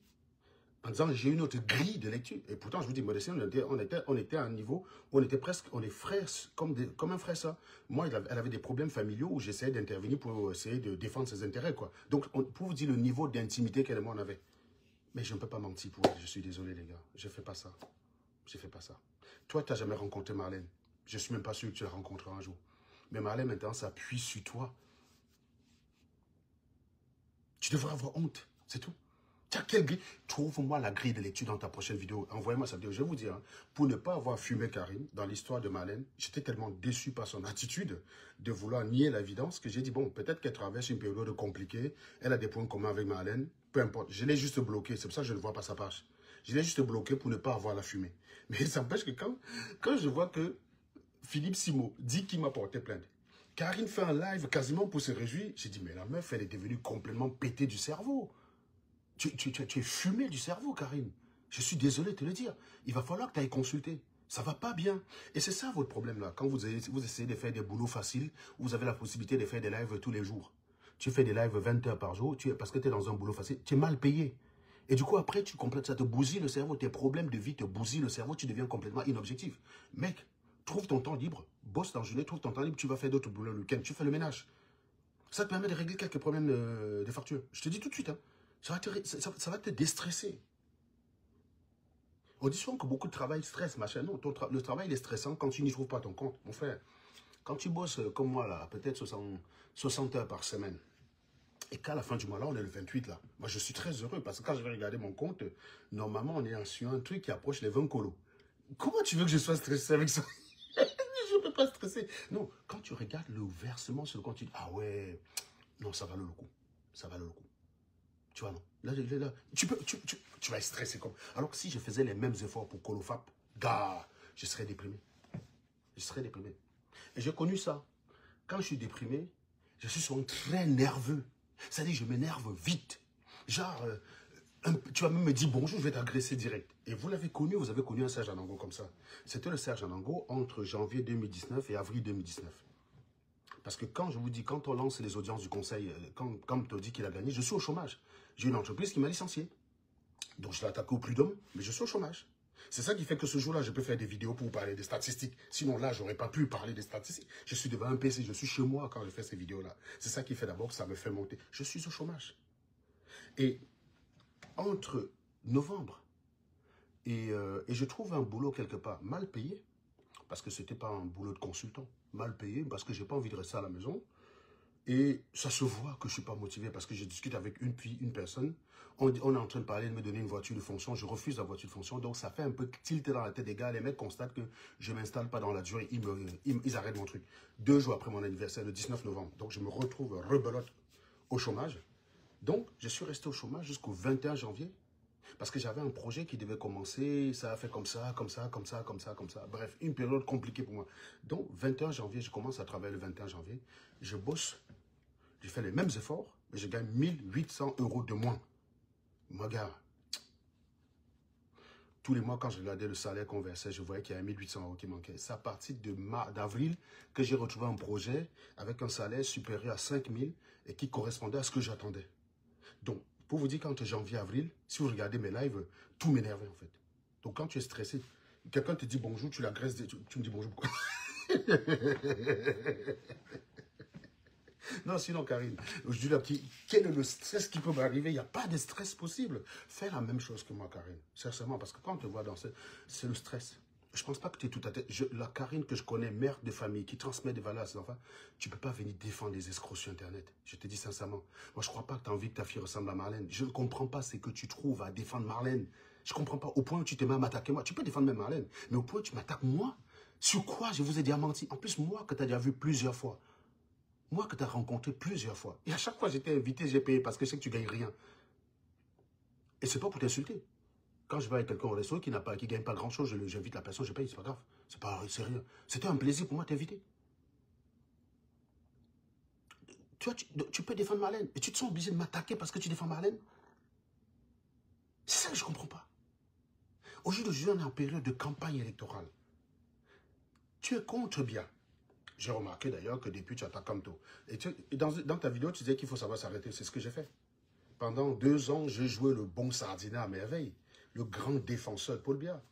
en disant j'ai une autre grille de lecture. Et pourtant, je vous dis, Modestine, on était à un niveau où on est frères, comme un frère ça. Moi, elle avait des problèmes familiaux où j'essayais d'intervenir pour essayer de défendre ses intérêts, quoi. Donc, pour vous dire le niveau d'intimité qu'elle et moi on avait. Mais je ne peux pas mentir pour elle, je suis désolé, les gars. Je ne fais pas ça. Je ne fais pas ça. Toi, tu n'as jamais rencontré Marlène. Je ne suis même pas sûr que tu la rencontreras un jour. Mais Marlène, maintenant, s'appuie sur toi. Tu devrais avoir honte, c'est tout. Tu as quelle grille? Trouve-moi la grille de lecture dans ta prochaine vidéo. Envoyez-moi ça. Je vais vous dire, hein, pour ne pas avoir fumé Karine dans l'histoire de Marlène, j'étais tellement déçu par son attitude de vouloir nier l'évidence que j'ai dit, bon, peut-être qu'elle traverse une période compliquée, elle a des points communs avec Marlène, peu importe. Je l'ai juste bloqué, c'est pour ça que je ne vois pas sa page. Je l'ai juste bloqué pour ne pas avoir la fumée. Mais ça empêche que quand je vois que Philippe Simo dit qu'il m'a porté plainte, Karine fait un live quasiment pour se réjouir, j'ai dit, mais la meuf, elle est devenue complètement pétée du cerveau. Tu es fumé du cerveau, Karine. Je suis désolé de te le dire. Il va falloir que tu ailles consulter. Ça va pas bien. Et c'est ça votre problème là. Quand vous essayez de faire des boulots faciles, vous avez la possibilité de faire des lives tous les jours. Tu fais des lives 20 heures par jour, parce que tu es dans un boulot facile, tu es mal payé. Et du coup, après, tu complètes, ça te bousille le cerveau. Tes problèmes de vie te bousillent le cerveau, tu deviens complètement inobjectif. Mec, trouve ton temps libre, bosse dans la journée, trouve ton temps libre, tu vas faire d'autres boulots le week-end, tu fais le ménage. Ça te permet de régler quelques problèmes de facture. Je te dis tout de suite, hein. Ça va te déstresser. On dit souvent que beaucoup de travail stresse, machin. Non, le travail est stressant quand tu n'y trouves pas ton compte. Mon frère, quand tu bosses comme moi, là, peut-être 60 heures par semaine, et qu'à la fin du mois, là, on est le 28, là. Moi, je suis très heureux parce que quand je vais regarder mon compte, normalement, on est sur un truc qui approche les 20 colos. Comment tu veux que je sois stressé avec ça? Je ne peux pas stresser. Non, quand tu regardes le versement sur le compte, tu dis, ah ouais, non, ça valait le coup. Ça valait le coup. Tu vois, non. Là, tu vas être stressé comme... Alors que si je faisais les mêmes efforts pour Colofap, gars, je serais déprimé. Je serais déprimé. Et j'ai connu ça. Quand je suis déprimé, je suis souvent très nerveux. C'est-à-dire, je m'énerve vite. Genre, tu vas même me dire bonjour, je vais t'agresser direct. Et vous l'avez connu, vous avez connu un Serge Anango comme ça. C'était le Serge Anango entre janvier 2019 et avril 2019. Parce que quand je vous dis, quand on lance les audiences du conseil, quand on dit qu'il a gagné, je suis au chômage. J'ai une entreprise qui m'a licencié. Donc je l'ai attaqué au prud'homme, mais je suis au chômage. C'est ça qui fait que ce jour-là, je peux faire des vidéos pour vous parler des statistiques. Sinon là, je n'aurais pas pu parler des statistiques. Je suis devant un PC, je suis chez moi quand je fais ces vidéos-là. C'est ça qui fait d'abord que ça me fait monter. Je suis au chômage. Et entre novembre et je trouve un boulot quelque part mal payé, parce que ce n'était pas un boulot de consultant, mal payé, parce que je n'ai pas envie de rester à la maison. Et ça se voit que je ne suis pas motivé parce que je discute avec une personne. On est en train de parler de me donner une voiture de fonction. Je refuse la voiture de fonction. Donc, ça fait un peu tilt dans la tête des gars. Les mecs constatent que je ne m'installe pas dans la durée. Ils arrêtent mon truc. 2 jours après mon anniversaire, le 19 novembre. Donc, je me retrouve rebelote au chômage. Donc, je suis resté au chômage jusqu'au 21 janvier. Parce que j'avais un projet qui devait commencer, ça a fait comme ça, comme ça, comme ça, comme ça, comme ça. Bref, une période compliquée pour moi. Donc, 21 janvier, je commence à travailler le 21 janvier. Je bosse, je fais les mêmes efforts, mais je gagne 1800 € de moins. Moi, gars, tous les mois, quand je regardais le salaire qu'on versait, je voyais qu'il y avait 1800 € qui manquaient. C'est à partir d'avril que j'ai retrouvé un projet avec un salaire supérieur à 5000 et qui correspondait à ce que j'attendais. Donc, pour vous dire qu'entre janvier et avril, si vous regardez mes lives, tout m'énervait en fait. Donc quand tu es stressé, quelqu'un te dit bonjour, tu l'agresses, tu me dis bonjour. Pourquoi? Non, sinon Karine, je dis là, quel est le stress qui peut m'arriver? Il n'y a pas de stress possible. Fais la même chose que moi, Karine. Sincèrement, parce que quand on te voit danser, c'est le stress. Je ne pense pas que tu es tout à tête. La Karine que je connais, mère de famille, qui transmet des valeurs à ses enfants, tu ne peux pas venir défendre des escrocs sur Internet. Je te dis sincèrement. Moi, je ne crois pas que tu as envie que ta fille ressemble à Marlène. Je ne comprends pas ce que tu trouves à défendre Marlène. Je ne comprends pas. Au point où tu te mets à m'attaquer moi. Tu peux défendre même Marlène. Mais au point où tu m'attaques moi. Sur quoi je vous ai déjà menti? En plus, moi que tu as déjà vu plusieurs fois. Moi que tu as rencontré plusieurs fois. Et à chaque fois, j'étais invité, j'ai payé parce que je sais que tu ne gagnes rien. Et ce n'est pas pour t'insulter. Quand je vais avec quelqu'un au resto qui ne gagne pas grand-chose, j'invite la personne, je paye, c'est pas grave. C'est rien. C'était un plaisir pour moi de t'inviter. Tu vois, tu peux défendre Marlène. Et tu te sens obligé de m'attaquer parce que tu défends Marlène. C'est ça que je ne comprends pas. Aujourd'hui, on est en période de campagne électorale. Tu es contre bien. J'ai remarqué d'ailleurs que depuis, tu attaques Kamto. Et dans ta vidéo, tu disais qu'il faut savoir s'arrêter. C'est ce que j'ai fait. Pendant 2 ans, j'ai joué le bon sardinat à merveille. Le grand défenseur de Paul Biya.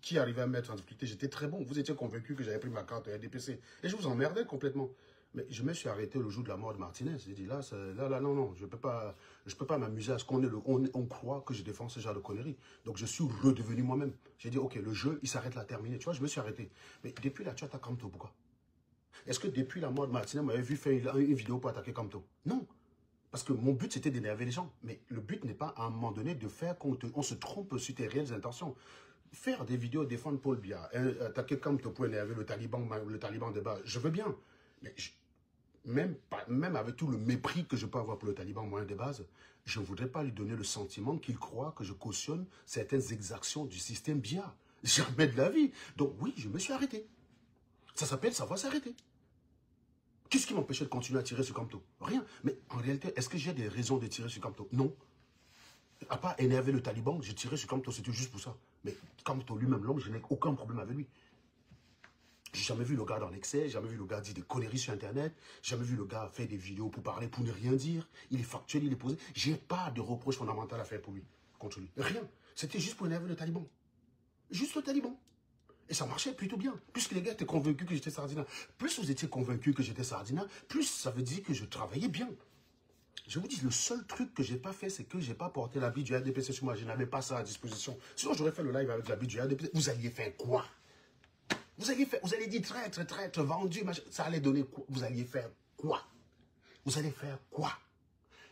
Qui arrivait à me mettre en difficulté, j'étais très bon. Vous étiez convaincu que j'avais pris ma carte RDPC. Et je vous emmerdais complètement. Mais je me suis arrêté le jour de la mort de Martinez. J'ai dit là, non, je peux pas m'amuser à ce on croit que je défends ce genre de conneries. Donc je suis redevenu moi-même. J'ai dit, ok, le jeu, il s'arrête là, terminé. Tu vois, je me suis arrêté. Mais depuis là, tu attaques Kamto, pourquoi? Est-ce que depuis la mort de Martinez, vous m'avez vu faire une vidéo pour attaquer Kamto? Non. Parce que mon but, c'était d'énerver les gens. Mais le but n'est pas, à un moment donné, de faire qu'on se trompe sur tes réelles intentions. Faire des vidéos, défendre Paul Biya, attaquer Kamto pour énerver le Taliban de base, je veux bien. Mais même avec tout le mépris que je peux avoir pour le Taliban moyen de base, je ne voudrais pas lui donner le sentiment qu'il croit que je cautionne certaines exactions du système Biya. Jamais de la vie. Donc oui, je me suis arrêté. Ça s'appelle savoir s'arrêter. Qu'est-ce qui m'empêchait de continuer à tirer sur Kamto? Rien. Mais en réalité, est-ce que j'ai des raisons de tirer sur Kamto? Non. À part énerver le Taliban, j'ai tiré sur Kamto, c'était juste pour ça. Mais Kamto lui-même, l'homme, je n'ai aucun problème avec lui. J'ai jamais vu le gars dans l'excès, jamais vu le gars dire des conneries sur Internet, jamais vu le gars faire des vidéos pour parler, pour ne rien dire. Il est factuel, il est posé. J'ai pas de reproche fondamental à faire pour lui, contre lui. Rien. C'était juste pour énerver le Taliban. Juste le Taliban. Et ça marchait plutôt bien. Plus que les gars étaient convaincus que j'étais Sardina, plus vous étiez convaincus que j'étais Sardina, plus ça veut dire que je travaillais bien. Je vous dis, le seul truc que je n'ai pas fait, c'est que je n'ai pas porté l'habit du RDPC sur moi. Je n'avais pas ça à disposition. Sinon, j'aurais fait le live avec l'habit du RDPC. Vous alliez faire quoi? Vous alliez dire traître, vendu, machin. Ça allait donner quoi? Vous alliez faire quoi? Vous allez faire quoi?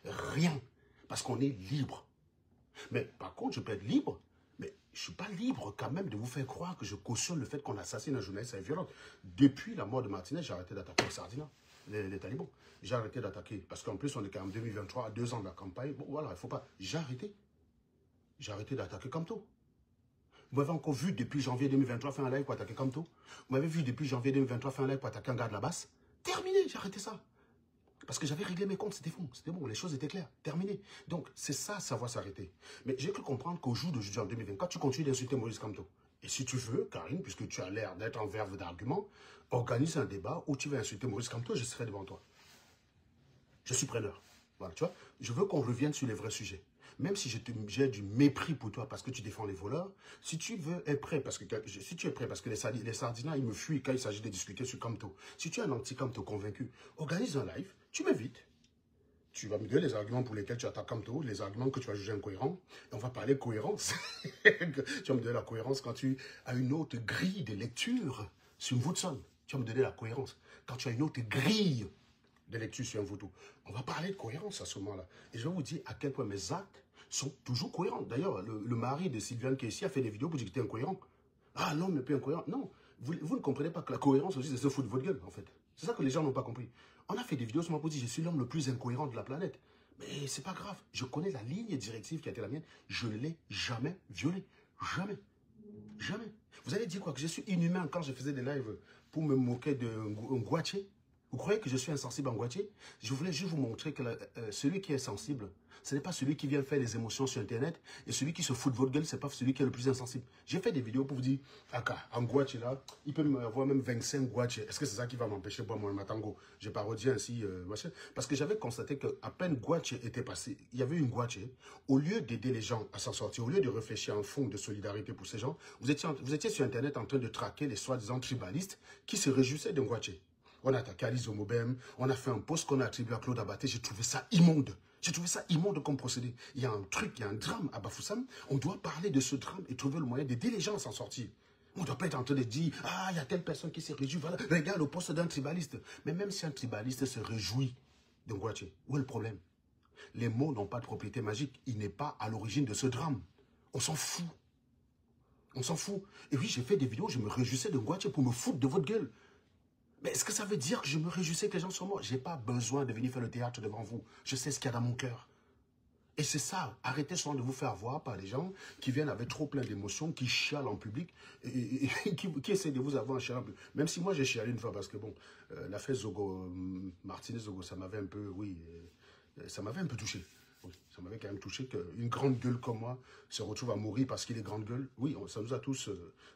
Rien. Parce qu'on est libre. Mais par contre, je peux être libre, mais je ne suis pas libre quand même de vous faire croire que je cautionne le fait qu'on assassine un journaliste violent. Depuis la mort de Martinez, j'ai arrêté d'attaquer les Sardina, les talibans. J'ai arrêté d'attaquer. Parce qu'en plus, on est quand même en 2023, à 2 ans de la campagne. Bon, voilà, il ne faut pas. J'ai arrêté. J'ai arrêté d'attaquer Kamto. Vous m'avez encore vu depuis janvier 2023 faire un live pour attaquer Kamto. Vous m'avez vu depuis janvier 2023 faire un live pour attaquer un gars de la basse. Terminé, j'ai arrêté ça. Parce que j'avais réglé mes comptes, c'était bon, les choses étaient claires, terminé. Donc, c'est ça, savoir s'arrêter. Mais j'ai cru comprendre qu'au jour d'aujourd'hui, en 2024, tu continues d'insulter Maurice Kamto. Et si tu veux, Karine, puisque tu as l'air d'être en verve d'argument, organise un débat où tu vas insulter Maurice Kamto, je serai devant toi. Je suis preneur. Voilà, tu vois. Je veux qu'on revienne sur les vrais sujets. Même si j'ai du mépris pour toi parce que tu défends les voleurs, si tu veux être prêt, parce que les Sardinats, ils me fuient quand il s'agit de discuter sur Kamto. Si tu es un anti-Kamto convaincu, organise un live, tu m'invites. Tu vas me donner les arguments pour lesquels tu attaques Kamto, les arguments que tu vas juger incohérents. Et on va parler cohérence. Tu vas me donner la cohérence quand tu as une autre grille de lecture sur une Woodson. Tu vas me donner la cohérence. Quand tu as une autre grille de lecture sur un photo. On va parler de cohérence à ce moment-là. Et je vais vous dire à quel point mes actes sont toujours cohérents. D'ailleurs, le mari de Sylviane qui est ici a fait des vidéos pour dire que j'étais incohérent. Ah, l'homme n'est plus incohérent. Non, vous ne comprenez pas que la cohérence aussi, c'est se foutre de votre gueule, en fait. C'est ça que les gens n'ont pas compris. On a fait des vidéos sur moi pour dire je suis l'homme le plus incohérent de la planète. Mais c'est pas grave. Je connais la ligne directive qui a été la mienne. Je ne l'ai jamais violée. Jamais. Jamais. Vous allez dire quoi? Que je suis inhumain quand je faisais des lives pour me moquer d'un Ngouaché? Vous croyez que je suis insensible en Ngouaché? Je voulais juste vous montrer que celui qui est sensible, ce n'est pas celui qui vient faire des émotions sur Internet. Et celui qui se fout de votre gueule, ce n'est pas celui qui est le plus insensible. J'ai fait des vidéos pour vous dire, en Ngouaché là, il peut m'avoir même 25 Ngouaché. Est-ce que c'est ça qui va m'empêcher de boire mon matango? J'ai parodié ainsi, machin. Parce que j'avais constaté qu'à peine Ngouaché était passé, il y avait une Ngouaché. Au lieu d'aider les gens à s'en sortir, au lieu de réfléchir en fond de solidarité pour ces gens, vous étiez sur Internet en train de traquer les soi-disant tribalistes qui se réjouissaient de Ngouaché. On a attaqué Alice Omobem, on a fait un post qu'on a attribué à Claude Abaté. J'ai trouvé ça immonde. J'ai trouvé ça immonde comme procédé. Il y a un truc, il y a un drame à Bafoussam. On doit parler de ce drame et trouver le moyen d'aider les gens à s'en sortir. On ne doit pas être en train de dire, ah, il y a telle personne qui s'est réjouie, voilà, regarde le poste d'un tribaliste. Mais même si un tribaliste se réjouit de Ngouaché, où est le problème? Les mots n'ont pas de propriété magique. Il n'est pas à l'origine de ce drame. On s'en fout. On s'en fout. Et oui, j'ai fait des vidéos, je me réjouissais de Ngouaché pour me foutre de votre gueule. Mais est-ce que ça veut dire que je me réjouissais que les gens soient morts? Je n'ai pas besoin de venir faire le théâtre devant vous. Je sais ce qu'il y a dans mon cœur. Et c'est ça. Arrêtez souvent de vous faire voir par les gens qui viennent avec trop plein d'émotions, qui chialent en public et qui essaient de vous avoir un chialant. Même si moi j'ai chialé une fois parce que bon, l'affaire Zogo, Martinez Zogo, ça m'avait un peu, ça m'avait un peu touché. Oui, ça m'avait quand même touché qu'une grande gueule comme moi se retrouve à mourir parce qu'il est grande gueule. Oui, ça nous a tous...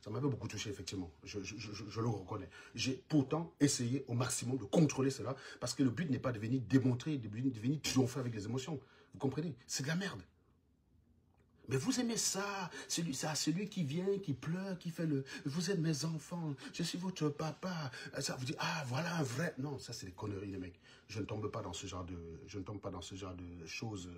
ça m'avait beaucoup touché, effectivement. Je le reconnais. J'ai pourtant essayé au maximum de contrôler cela parce que le but n'est pas de venir démontrer, de venir triompher avec les émotions. Vous comprenez? C'est de la merde. Mais vous aimez ça, celui qui vient, qui pleure, qui fait le... Vous êtes mes enfants, je suis votre papa. Ça vous dit, ah, voilà un vrai... Non, ça c'est des conneries, les mecs. Je ne tombe pas dans ce genre de... Je ne tombe pas dans ce genre de choses.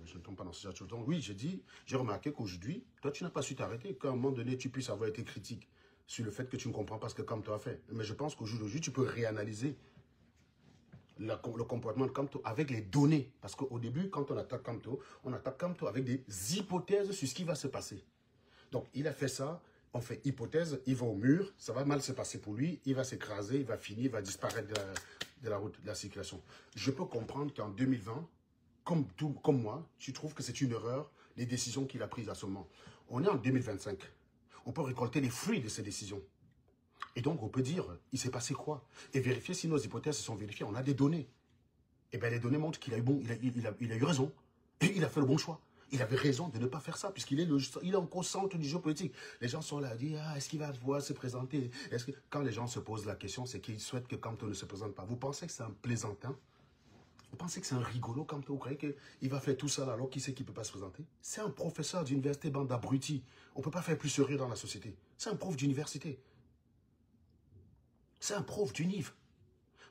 Je ne tombe pas dans ce genre de choses. Donc oui, j'ai remarqué qu'aujourd'hui, toi, tu n'as pas su t'arrêter. Qu'à un moment donné, tu puisses avoir été critique sur le fait que tu ne comprends pas ce que Kamto a fait. Mais je pense qu'au jour d'aujourd'hui, tu peux réanalyser le comportement de Kamto avec les données. Parce qu'au début, quand on attaque Kamto avec des hypothèses sur ce qui va se passer. Donc, il a fait ça, on fait hypothèse, il va au mur, ça va mal se passer pour lui, il va s'écraser, il va finir, il va disparaître de la route, de la circulation. Je peux comprendre qu'en 2020, comme moi, tu trouves que c'est une erreur, les décisions qu'il a prises à ce moment. On est en 2025. On peut récolter les fruits de ces décisions. Et donc, on peut dire, il s'est passé quoi? Et vérifier si nos hypothèses se sont vérifiées. On a des données. Et bien, les données montrent qu'il a eu bon, il a eu raison. Et il a fait le bon choix. Il avait raison de ne pas faire ça, puisqu'il est encore au centre du jeu politique. Les gens sont là à dire, ah, est-ce qu'il va pouvoir se présenter? Quand les gens se posent la question, c'est qu'ils souhaitent que Kamto ne se présente pas. Vous pensez que c'est un plaisantin? Vous pensez que c'est un rigolo Kamto? Vous croyez qu'il va faire tout ça alors qu'il sait qu'il ne peut pas se présenter? C'est un professeur d'université, bande d'abrutis. On ne peut pas faire plus sérieux dans la société. C'est un prof d'université. C'est un prof d'univ.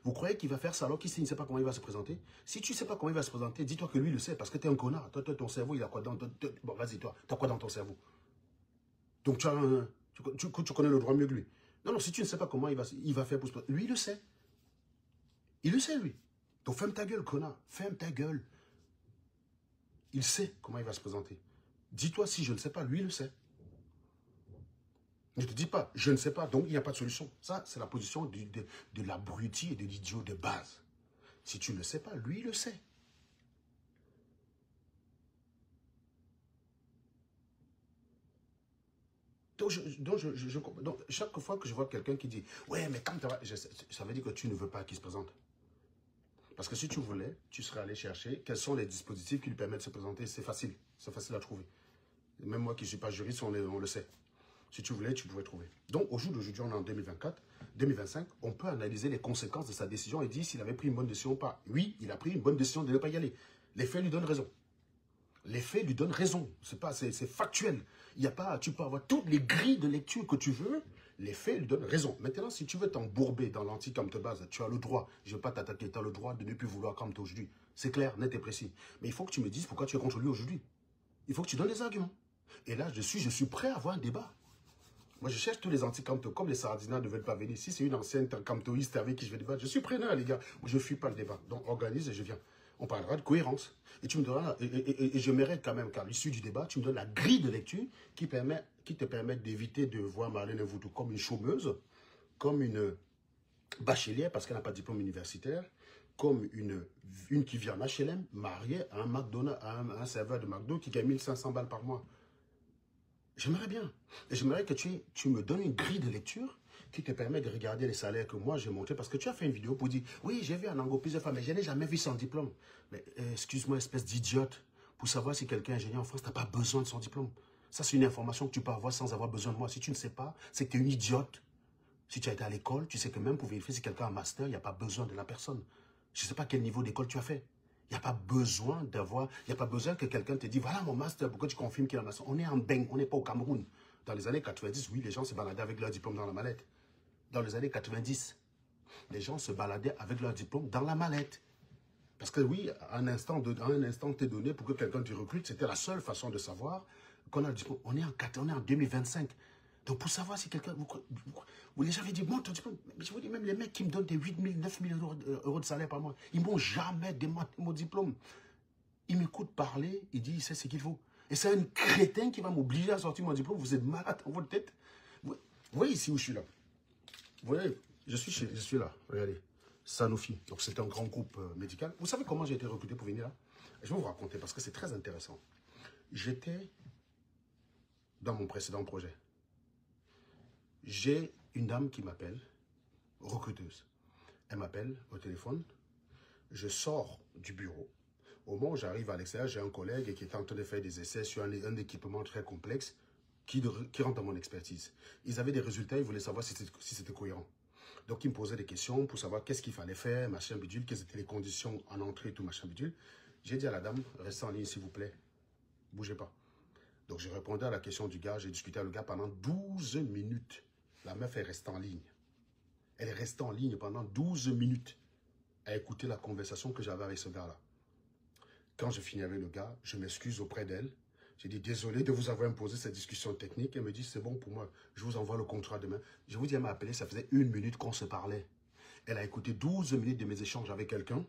Vous croyez qu'il va faire ça alors qu'il ne sait pas comment il va se présenter? Si tu ne sais pas comment il va se présenter, dis-toi que lui le sait parce que tu es un connard. Toi, ton cerveau, il a quoi dans ton... Bon, vas-y, toi, tu as quoi dans ton cerveau? Donc, tu connais le droit mieux que lui. Non, non, si tu ne sais pas comment il va faire pour se présenter, lui, il le sait. Il le sait, lui. Donc, ferme ta gueule, connard. Ferme ta gueule. Il sait comment il va se présenter. Dis-toi, si je ne sais pas, lui, il le sait. Ne te dis pas, je ne sais pas, donc il n'y a pas de solution. Ça, c'est la position de l'abruti et de l'idiot de base. Si tu ne le sais pas, lui, il le sait. Donc, chaque fois que je vois quelqu'un qui dit, ouais, mais quand tu vas... Ça veut dire que tu ne veux pas qu'il se présente. Parce que si tu voulais, tu serais allé chercher quels sont les dispositifs qui lui permettent de se présenter. C'est facile à trouver. Même moi qui ne suis pas juriste, on le sait. Si tu voulais, tu pouvais trouver. Donc, au jour d'aujourd'hui, on est en 2024, 2025, on peut analyser les conséquences de sa décision et dire s'il avait pris une bonne décision ou pas. Oui, il a pris une bonne décision de ne pas y aller. Les faits lui donnent raison. Les faits lui donnent raison. C'est factuel. Il y a pas, tu peux avoir toutes les grilles de lecture que tu veux. Les faits lui donnent raison. Maintenant, si tu veux t'embourber dans l'anti-Kamto base, tu as le droit. Je ne vais pas t'attaquer. Tu as le droit de ne plus vouloir Kamto aujourd'hui. C'est clair, net et précis. Mais il faut que tu me dises pourquoi tu es contre lui aujourd'hui. Il faut que tu donnes des arguments. Et là, je suis prêt à avoir un débat. Moi, je cherche tous les anti-Kamto, comme les Sardinats ne veulent pas venir. Si c'est une ancienne Kamtoïste avec qui je vais débattre, je suis preneur, les gars. Je ne fuis pas le débat. Donc, organise et je viens. On parlera de cohérence. Et tu me donneras, et je mérite quand même qu'à l'issue du débat, tu me donnes la grille de lecture qui te permet d'éviter de voir Marlène Mvuto comme une chômeuse, comme une bachelière, parce qu'elle n'a pas de diplôme universitaire, comme une qui vit en HLM, mariée à un McDonald's, à un serveur de McDo qui gagne 1500 balles par mois. J'aimerais bien. Et j'aimerais que tu me donnes une grille de lecture qui te permet de regarder les salaires que moi j'ai montés. Parce que tu as fait une vidéo pour dire, oui, j'ai vu un Ango plusieurs fois, mais je n'ai jamais vu son diplôme. Mais excuse-moi, espèce d'idiote. Pour savoir si quelqu'un est ingénieur en France, tu n'as pas besoin de son diplôme. Ça, c'est une information que tu peux avoir sans avoir besoin de moi. Si tu ne sais pas, c'est que tu es une idiote. Si tu as été à l'école, tu sais que même pour vérifier si quelqu'un a un master, il n'y a pas besoin de la personne. Je ne sais pas quel niveau d'école tu as fait. Il n'y a pas besoin que quelqu'un te dise, voilà mon master, pourquoi tu confirmes qu'il a un master? On est en Beng, on n'est pas au Cameroun. Dans les années 90, oui, les gens se baladaient avec leur diplôme dans la mallette. Dans les années 90, les gens se baladaient avec leur diplôme dans la mallette. Parce que oui, à un instant t'es donné pour que quelqu'un te recrute, c'était la seule façon de savoir qu'on a le diplôme. On est en 2025. Donc pour savoir si quelqu'un... Vous les avez dit, moi, ton diplôme... Mais je vous dis, même les mecs qui me donnent des 8 000, 9 000 euros de salaire par mois, ils ne m'ont jamais demandé mon diplôme. Ils m'écoutent parler, ils disent, il sait ce qu'il faut. Et c'est un crétin qui va m'obliger à sortir mon diplôme. Vous êtes malade dans votre tête. Vous voyez ici où je suis là. Vous voyez, je suis là. Regardez. Sanofi. Donc c'est un grand groupe médical. Vous savez comment j'ai été recruté pour venir là? Je vais vous raconter parce que c'est très intéressant. J'étais dans mon précédent projet. J'ai une dame qui m'appelle, recruteuse. Elle m'appelle au téléphone. Je sors du bureau. Au moment où j'arrive à l'extérieur, j'ai un collègue qui est en train de faire des essais sur un équipement très complexe qui rentre dans mon expertise. Ils avaient des résultats, ils voulaient savoir si c'était cohérent. Donc, ils me posaient des questions pour savoir qu'est-ce qu'il fallait faire, machin bidule, quelles étaient les conditions en entrée, tout machin bidule. J'ai dit à la dame, restez en ligne s'il vous plaît, bougez pas. Donc, je répondais à la question du gars, j'ai discuté avec le gars pendant 12 minutes. La meuf est restée en ligne. Elle est restée en ligne pendant 12 minutes à écouter la conversation que j'avais avec ce gars-là. Quand je finis avec le gars, je m'excuse auprès d'elle. J'ai dit, désolé de vous avoir imposé cette discussion technique. Elle me dit, c'est bon pour moi, je vous envoie le contrat demain. Je vous dis, elle m'a appelé, ça faisait 1 minute qu'on se parlait. Elle a écouté 12 minutes de mes échanges avec quelqu'un.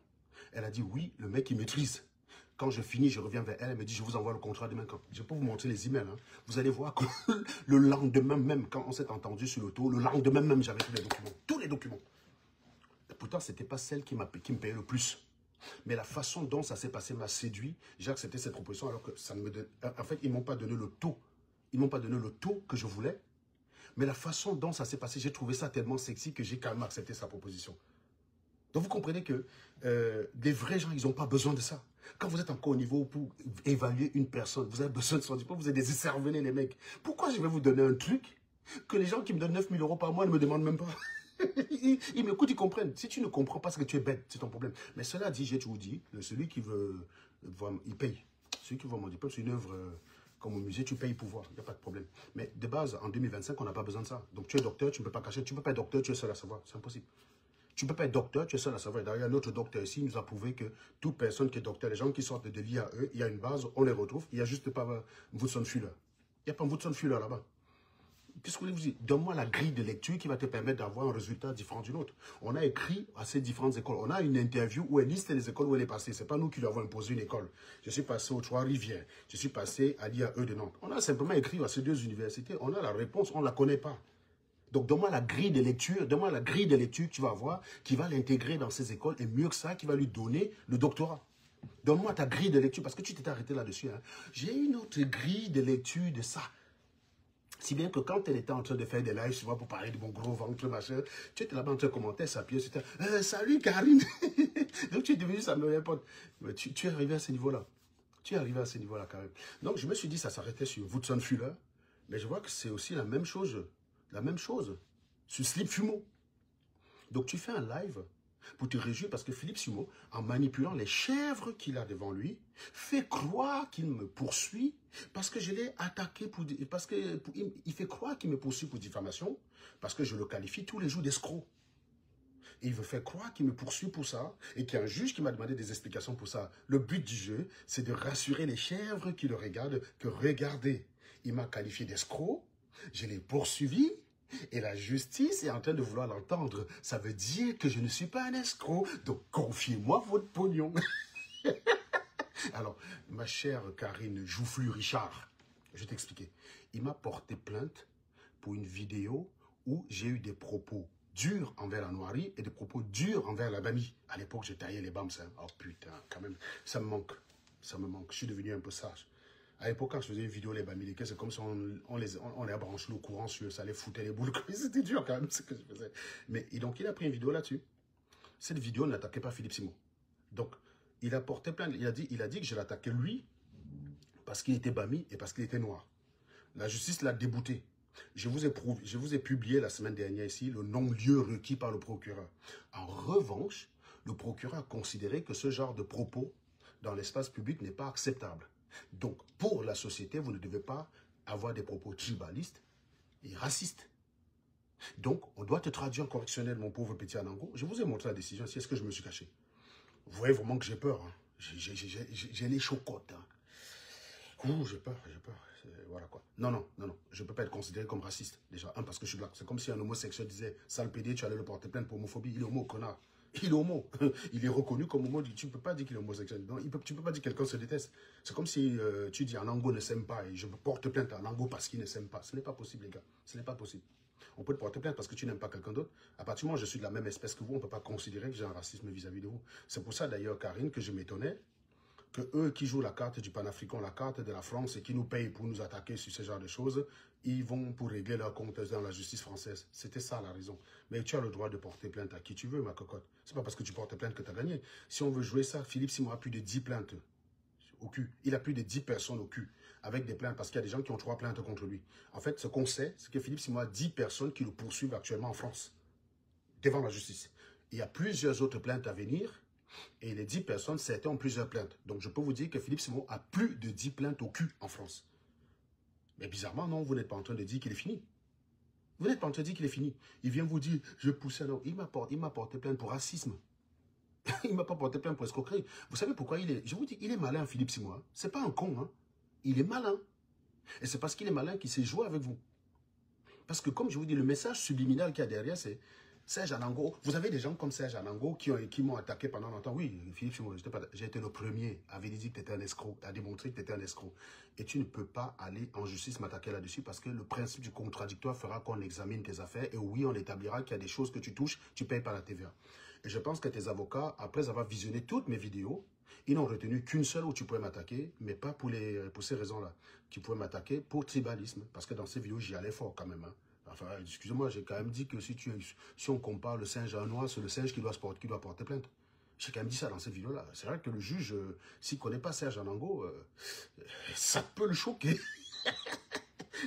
Elle a dit, oui, le mec, il maîtrise. Quand je finis, je reviens vers elle. Elle me dit, je vous envoie le contrat demain. Je peux vous montrer les emails. Hein. Vous allez voir que le lendemain même, quand on s'est entendu sur le taux, le lendemain même, j'avais tous les documents. Tous les documents. Et pourtant, ce n'était pas celle qui me payait le plus. Mais la façon dont ça s'est passé m'a séduit. J'ai accepté cette proposition alors que ça ne me donne... En fait, ils ne m'ont pas donné le taux. Ils ne m'ont pas donné le taux que je voulais. Mais la façon dont ça s'est passé, j'ai trouvé ça tellement sexy que j'ai quand même accepté sa proposition. Donc vous comprenez que des vrais gens, ils n'ont pas besoin de ça. Quand vous êtes encore au niveau pour évaluer une personne, vous avez besoin de son diplôme, vous êtes des écervelés les mecs. Pourquoi je vais vous donner un truc que les gens qui me donnent 9 000 € par mois ne me demandent même pas? Ils m'écoutent, ils comprennent. Si tu ne comprends pas, c'est que tu es bête, c'est ton problème. Mais cela dit, j'ai toujours dit, celui qui veut voir, il paye. Celui qui voit mon diplôme, c'est une œuvre comme au musée, tu payes pour voir, il n'y a pas de problème. Mais de base, en 2025, on n'a pas besoin de ça. Donc tu es docteur, tu ne peux pas cacher, tu ne peux pas être docteur, tu es seul à savoir, c'est impossible. Tu ne peux pas être docteur, tu es seul à savoir. D'ailleurs, notre docteur ici nous a prouvé que toute personne qui est docteur, les gens qui sortent de l'IAE, il y a une base, on les retrouve, il n'y a juste pas Woodson Fuller. Il n'y a pas Woodson Fuller là-bas. Qu'est-ce que vous voulez vous dire? Donne-moi la grille de lecture qui va te permettre d'avoir un résultat différent d'une autre. On a écrit à ces différentes écoles. On a une interview où elle liste les écoles où elle est passée. Ce n'est pas nous qui lui avons imposé une école. Je suis passé aux Trois-Rivières. Je suis passé à l'IAE de Nantes. On a simplement écrit à ces deux universités. On a la réponse, on ne la connaît pas. Donc, donne-moi la grille de lecture. Donne-moi la grille de lecture que tu vas avoir, qui va l'intégrer dans ces écoles. Et mieux que ça, qui va lui donner le doctorat. Donne-moi ta grille de lecture, parce que tu t'es arrêté là-dessus. Hein. J'ai une autre grille de lecture de ça. Si bien que quand elle était en train de faire des lives, souvent pour parler de mon gros ventre, machin, tu étais là-bas en train de commenter, s'appuyer, c'était salut Karine. Donc tu es devenu sa meilleure pote. Mais tu es arrivé à ce niveau-là. Tu es arrivé à ce niveau-là quand même. Donc je me suis dit, ça s'arrêtait sur Woodson Fuller. Mais je vois que c'est aussi la même chose. La même chose. Sur Slip Fumo. Donc tu fais un live pour te réjouir parce que Philippe Sumeau, en manipulant les chèvres qu'il a devant lui, fait croire qu'il me poursuit parce que je l'ai attaqué il fait croire qu'il me poursuit pour diffamation parce que je le qualifie tous les jours d'escroc. Et il veut faire croire qu'il me poursuit pour ça et qu'il y a un juge qui m'a demandé des explications pour ça. Le but du jeu, c'est de rassurer les chèvres qui le regardent que regardez, il m'a qualifié d'escroc, je l'ai poursuivi. Et la justice est en train de vouloir l'entendre. Ça veut dire que je ne suis pas un escroc. Donc, confiez-moi votre pognon. Alors, ma chère Karine Joufflu-Richard, je vais t'expliquer. Il m'a porté plainte pour une vidéo où j'ai eu des propos durs envers la Noirie et des propos durs envers la Bami. À l'époque, j'ai taillé les bams. Hein. Oh putain, quand même, ça me manque. Ça me manque. Je suis devenu un peu sage. À l'époque, quand je faisais une vidéo, les Bamileke, c'est comme si on les branché le courant sur eux, ça les foutait les boules. C'était dur quand même ce que je faisais. Mais donc, il a pris une vidéo là-dessus. Cette vidéo n'attaquait pas Philippe Simon. Donc, il a porté plainte. Il a dit que je l'attaquais lui parce qu'il était Bami et parce qu'il était noir. La justice l'a débouté. Je vous ai publié la semaine dernière ici le non-lieu requis par le procureur. En revanche, le procureur a considéré que ce genre de propos dans l'espace public n'est pas acceptable. Donc, pour la société, vous ne devez pas avoir des propos tribalistes et racistes. Donc, on doit te traduire en correctionnel, mon pauvre petit Anango. Je vous ai montré la décision, c'est ce que je me suis caché. Vous voyez vraiment que j'ai peur. Hein. J'ai les chocottes. Hein. Ouh, j'ai peur. Voilà quoi. Non. Je ne peux pas être considéré comme raciste. Déjà, parce que je suis black. C'est comme si un homosexuel disait, sale pédé, tu allais le porter plainte pour homophobie. Il est homo, connard. Il est homo. Il est reconnu comme homo. Tu ne peux pas dire qu'il est homosexuel. Non, tu ne peux pas dire que quelqu'un se déteste. C'est comme si tu dis Anango ne s'aime pas et je porte plainte à Anango parce qu'il ne s'aime pas. Ce n'est pas possible, les gars. Ce n'est pas possible. On peut te porter plainte parce que tu n'aimes pas quelqu'un d'autre. À partir du moment où je suis de la même espèce que vous, on ne peut pas considérer que j'ai un racisme vis-à-vis de vous. C'est pour ça d'ailleurs, Karine, que je m'étonnais que eux qui jouent la carte du panafricain, la carte de la France et qui nous payent pour nous attaquer sur ce genre de choses, ils vont pour régler leurs comptes dans la justice française. C'était ça la raison. Mais tu as le droit de porter plainte à qui tu veux, ma cocotte. C'est pas parce que tu portes plainte que tu as gagné. Si on veut jouer ça, Philippe Simon a plus de 10 plaintes au cul. Il a plus de 10 personnes au cul avec des plaintes parce qu'il y a des gens qui ont 3 plaintes contre lui. En fait, ce qu'on sait, c'est que Philippe Simon a 10 personnes qui le poursuivent actuellement en France, devant la justice. Il y a plusieurs autres plaintes à venir. Et les 10 personnes, certains ont plusieurs plaintes. Donc, je peux vous dire que Philippe Simon a plus de 10 plaintes au cul en France. Mais bizarrement, non, vous n'êtes pas en train de dire qu'il est fini. Vous n'êtes pas en train de dire qu'il est fini. Il vient vous dire, je pousse un homme. Il m'a porté plainte pour racisme. Il ne m'a pas porté plainte pour escroquerie. Vous savez pourquoi il est... Je vous dis, il est malin, Philippe Simon. Ce n'est pas un con. Hein. Il est malin. Et c'est parce qu'il est malin qu'il sait jouer avec vous. Parce que, comme je vous dis, le message subliminal qu'il y a derrière, c'est... Serge Anango, vous avez des gens comme Serge Anango qui m'ont attaqué pendant longtemps. Oui, Philippe Simon, j'ai été le premier à dire que tu étais un escroc, à démontrer que tu étais un escroc. Et tu ne peux pas aller en justice m'attaquer là-dessus parce que le principe du contradictoire fera qu'on examine tes affaires. Et oui, on établira qu'il y a des choses que tu touches, tu ne payes pas la TVA. Et je pense que tes avocats, après avoir visionné toutes mes vidéos, ils n'ont retenu qu'une seule où tu pouvais m'attaquer, mais pas pour ces raisons-là. Tu pouvais m'attaquer pour tribalisme, parce que dans ces vidéos, j'y allais fort quand même. Hein. Enfin, excusez-moi, j'ai quand même dit que si on compare le singe à un noir, c'est le singe qui doit porter plainte. J'ai quand même dit ça dans cette vidéo-là. C'est vrai que le juge, s'il ne connaît pas Serge Anango, ça peut le choquer.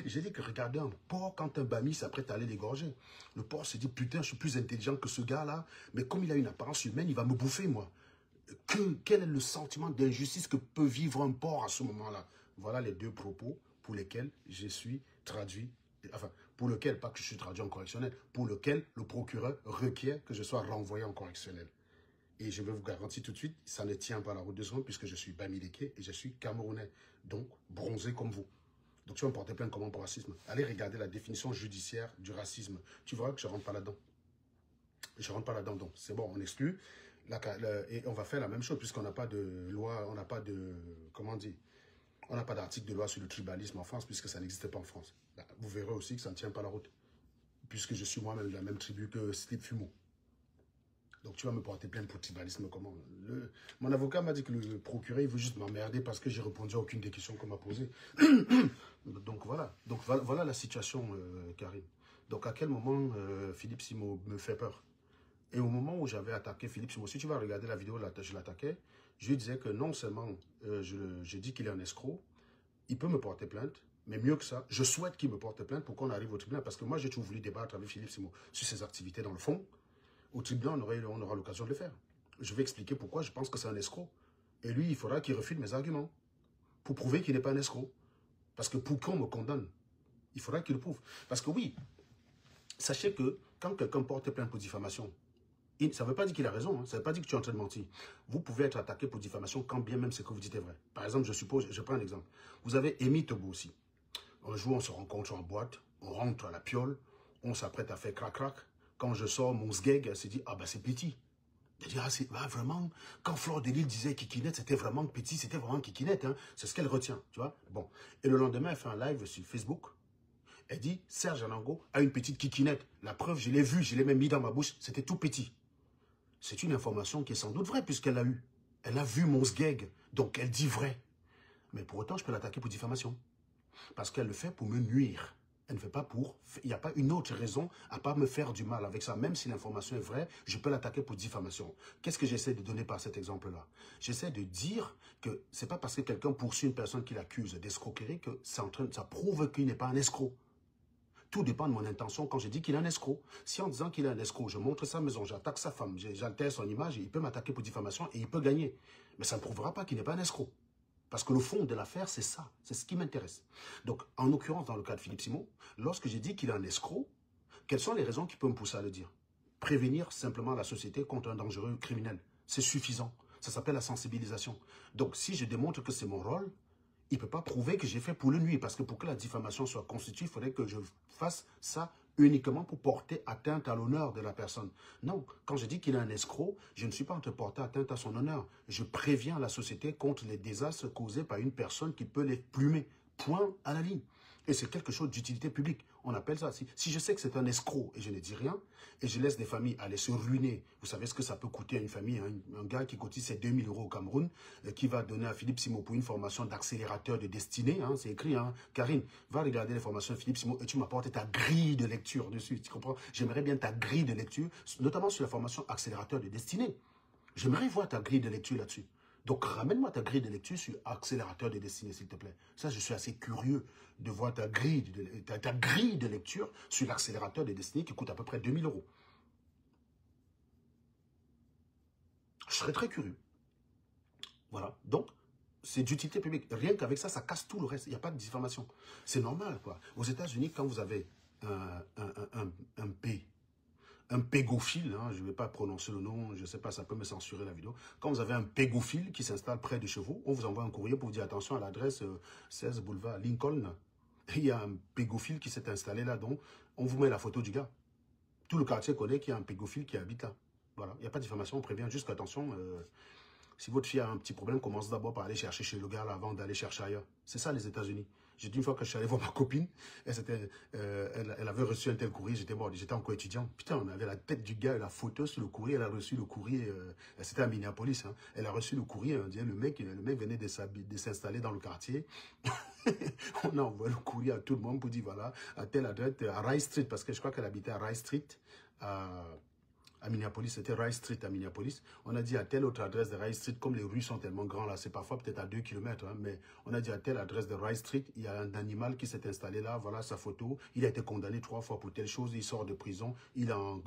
J'ai dit que regardez un porc, quand un bami s'apprête à aller l'égorger. Le porc se dit, putain, je suis plus intelligent que ce gars-là, mais comme il a une apparence humaine, il va me bouffer, moi. Quel est le sentiment d'injustice que peut vivre un porc à ce moment-là? Voilà les deux propos pour lesquels je suis traduit, enfin, pour lequel, pas que je suis traduit en correctionnel, pour lequel le procureur requiert que je sois renvoyé en correctionnel. Et je vais vous garantir tout de suite, ça ne tient pas la route de secondes puisque je suis bamileke et je suis camerounais, donc bronzé comme vous. Donc tu vas me porter plainte comment pour racisme? Allez regarder la définition judiciaire du racisme. Tu verras que je ne rentre pas là-dedans. Je ne rentre pas là-dedans, donc c'est bon, on exclut. Et on va faire la même chose puisqu'on n'a pas de loi, on n'a pas de, comment dire, on n'a pas d'article de loi sur le tribalisme en France puisque ça n'existe pas en France. Vous verrez aussi que ça ne tient pas la route puisque je suis moi-même de la même tribu que Slip Fumo. Donc tu vas me porter plainte pour tribalisme comment? Mon avocat m'a dit que le procureur il veut juste m'emmerder parce que j'ai répondu à aucune des questions qu'on m'a posées. Donc voilà. Donc voilà la situation, Karim. Donc à quel moment Philippe Simo me fait peur? Et au moment où j'avais attaqué Philippe Simo, si tu vas regarder la vidéo, là, je l'attaquais, je lui disais que non seulement je dis qu'il est un escroc, il peut me porter plainte, mais mieux que ça, je souhaite qu'il me porte plainte pour qu'on arrive au tribunal. Parce que moi, j'ai toujours voulu débattre avec Philippe Simo sur ses activités dans le fond. Au tribunal, on aura l'occasion de le faire. Je vais expliquer pourquoi je pense que c'est un escroc. Et lui, il faudra qu'il refute mes arguments pour prouver qu'il n'est pas un escroc. Parce que pour qu'on me condamne, il faudra qu'il le prouve. Parce que oui, sachez que quand quelqu'un porte plainte pour diffamation, ça ne veut pas dire qu'il a raison, hein. Ça ne veut pas dire que tu es en train de mentir. Vous pouvez être attaqué pour diffamation quand bien même ce que vous dites est vrai. Par exemple, je prends un exemple. Vous avez Amy Tobo aussi. Un jour, on se rencontre en boîte, on rentre à la piole, on s'apprête à faire crac-crac. Quand je sors, mon sgeg, elle se dit, ah ben c'est petit. Elle dit, ah c'est vraiment, quand Fleur de Lille disait Kikinette, c'était vraiment petit, c'était vraiment Kikinette, hein. C'est ce qu'elle retient, tu vois. Bon. Et le lendemain, elle fait un live sur Facebook. Elle dit, Serge Anango a une petite Kikinette. La preuve, je l'ai vue, je l'ai même mis dans ma bouche, c'était tout petit. C'est une information qui est sans doute vraie puisqu'elle l'a eu. Elle a vu mon sgeg, donc elle dit vrai. Mais pour autant, je peux l'attaquer pour diffamation. Parce qu'elle le fait pour me nuire. Elle ne fait pas pour... Il n'y a pas une autre raison à pas me faire du mal avec ça. Même si l'information est vraie, je peux l'attaquer pour diffamation. Qu'est-ce que j'essaie de donner par cet exemple-là? J'essaie de dire que c'est pas parce que quelqu'un poursuit une personne qui l'accuse d'escroquerie que ça prouve qu'il n'est pas un escroc. Tout dépend de mon intention quand je dis qu'il est un escroc. Si en disant qu'il est un escroc, je montre sa maison, j'attaque sa femme, j'altère son image, il peut m'attaquer pour diffamation et il peut gagner. Mais ça ne prouvera pas qu'il n'est pas un escroc. Parce que le fond de l'affaire, c'est ça. C'est ce qui m'intéresse. Donc, en l'occurrence, dans le cas de Philippe Simon, lorsque j'ai dit qu'il est un escroc, quelles sont les raisons qui peuvent me pousser à le dire? Prévenir simplement la société contre un dangereux criminel. C'est suffisant. Ça s'appelle la sensibilisation. Donc, si je démontre que c'est mon rôle, il ne peut pas prouver que j'ai fait pour le nuire. Parce que pour que la diffamation soit constituée, il faudrait que je fasse ça uniquement pour porter atteinte à l'honneur de la personne. Non, quand je dis qu'il est un escroc, je ne suis pas en train de porter atteinte à son honneur. Je préviens la société contre les désastres causés par une personne qui peut les plumer. Point à la ligne. Et c'est quelque chose d'utilité publique. On appelle ça. Si je sais que c'est un escroc et je ne dis rien, et je laisse des familles aller se ruiner, vous savez ce que ça peut coûter à une famille, hein, un gars qui cotise ses 2000 € au Cameroun, qui va donner à Philippe Simon pour une formation d'accélérateur de destinée, hein, c'est écrit, hein. Karine, va regarder les formations de Philippe Simon et tu m'apportes ta grille de lecture dessus, tu comprends? J'aimerais bien ta grille de lecture, notamment sur la formation accélérateur de destinée. J'aimerais voir ta grille de lecture là-dessus. Donc, ramène-moi ta grille de lecture sur accélérateur de destinée, s'il te plaît. Ça, je suis assez curieux de voir ta grille de lecture sur l'accélérateur de destinée qui coûte à peu près 2000 €. Je serais très curieux. Voilà. Donc, c'est d'utilité publique. Rien qu'avec ça, ça casse tout le reste. Il n'y a pas de diffamation. C'est normal, quoi. Aux États-Unis, quand vous avez un pégophile, hein, je ne vais pas prononcer le nom, je ne sais pas, ça peut me censurer la vidéo. Quand vous avez un pégophile qui s'installe près de chez vous, on vous envoie un courrier pour vous dire attention à l'adresse 16 boulevard Lincoln. Il y a un pégophile qui s'est installé là, donc on vous met la photo du gars. Tout le quartier connaît qu'il y a un pédophile qui habite là. Voilà, il n'y a pas de diffamation, on prévient juste qu'attention, si votre fille a un petit problème, commence d'abord par aller chercher chez le gars là, avant d'aller chercher ailleurs. C'est ça les États-Unis. J'ai dit une fois que je suis allé voir ma copine, elle avait reçu un tel courrier, j'étais encore étudiant. Putain, on avait la tête du gars et la photo sur le courrier, elle a reçu le courrier, c'était à Minneapolis, hein. Elle a reçu le courrier, on dirait le mec venait de s'installer dans le quartier. On a envoyé le courrier à tout le monde pour dire voilà, à telle adresse, à Rice Street, parce que je crois qu'elle habitait à Rice Street, à Minneapolis, c'était Rice Street à Minneapolis. On a dit à telle autre adresse de Rice Street, comme les rues sont tellement grandes là, c'est parfois peut-être à 2 km, hein, mais on a dit à telle adresse de Rice Street, il y a un animal qui s'est installé là, voilà sa photo, il a été condamné 3 fois pour telle chose, il sort de prison, il est en...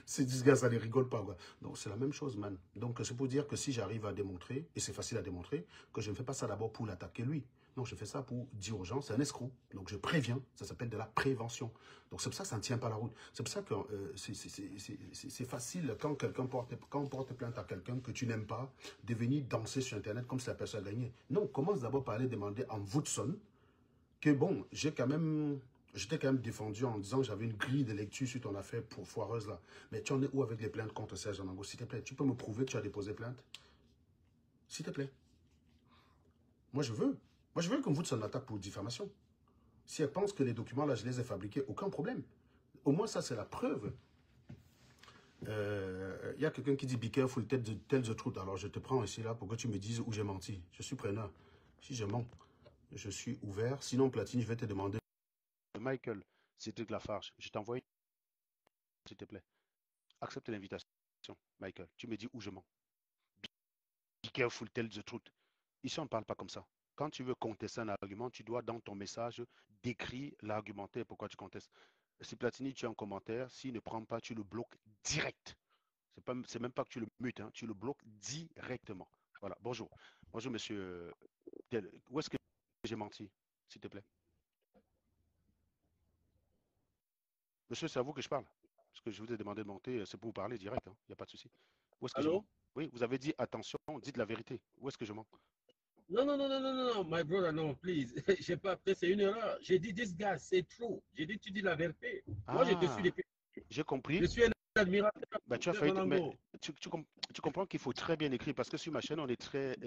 Ce gars, ça ne rigole pas, quoi. Donc c'est la même chose, man. Donc c'est pour dire que si j'arrive à démontrer, et c'est facile à démontrer, que je ne fais pas ça d'abord pour l'attaquer lui. Non, je fais ça pour dire aux gens, c'est un escroc. Donc je préviens, ça s'appelle de la prévention. Donc c'est pour ça que ça ne tient pas la route. C'est pour ça que c'est facile quand on porte plainte à quelqu'un que tu n'aimes pas, de venir danser sur Internet comme si la personne a gagné. Non, commence d'abord par aller demander en Woodson que bon, j'étais quand même défendu en disant que j'avais une grille de lecture sur ton affaire pour foireuse là. Mais tu en es où avec les plaintes contre Serge Anango? S'il te plaît, tu peux me prouver que tu as déposé plainte? S'il te plaît. Moi, je veux. Moi, je veux qu'on vous son attaque pour diffamation. Si elle pense que les documents, là, je les ai fabriqués, aucun problème. Au moins, ça, c'est la preuve. Y a quelqu'un qui dit « Be careful, tell the truth ». Alors, je te prends ici, là, pour que tu me dises où j'ai menti. Je suis preneur. Si je mens, je suis ouvert. Sinon, Platine, je vais te demander... Michael, Cédric Lafarge, je t'envoie une... S'il te plaît. Accepte l'invitation, Michael. Tu me dis où je mens. Be careful, tell the truth. Ici, on ne parle pas comme ça. Quand tu veux contester un argument, tu dois, dans ton message, décrire l'argumentaire pourquoi tu contestes. Si Platini, tu as un commentaire, s'il ne prend pas, tu le bloques direct. C'est même pas que tu le mutes, hein, tu le bloques directement. Voilà, bonjour. Bonjour, monsieur. Où est-ce que j'ai menti, s'il te plaît? Monsieur, c'est à vous que je parle. Parce que je vous ai demandé de monter, c'est pour vous parler direct, il n'y a pas de souci. Où est-ce que je mens? Allô? Oui, vous avez dit attention, dites la vérité. Où est-ce que je mens? Non, non, non, non, non, non, my brother, no, please. J'ai pas, peut-être c'est une erreur. J'ai dit, this guy, c'est true. J'ai dit, tu dis la vérité. Moi, je te suis Ah, depuis. j'ai compris. Je suis un admirateur Bah, tu as de failli, mais Ronaldo. tu comprends qu'il faut très bien écrire parce que sur ma chaîne, on est très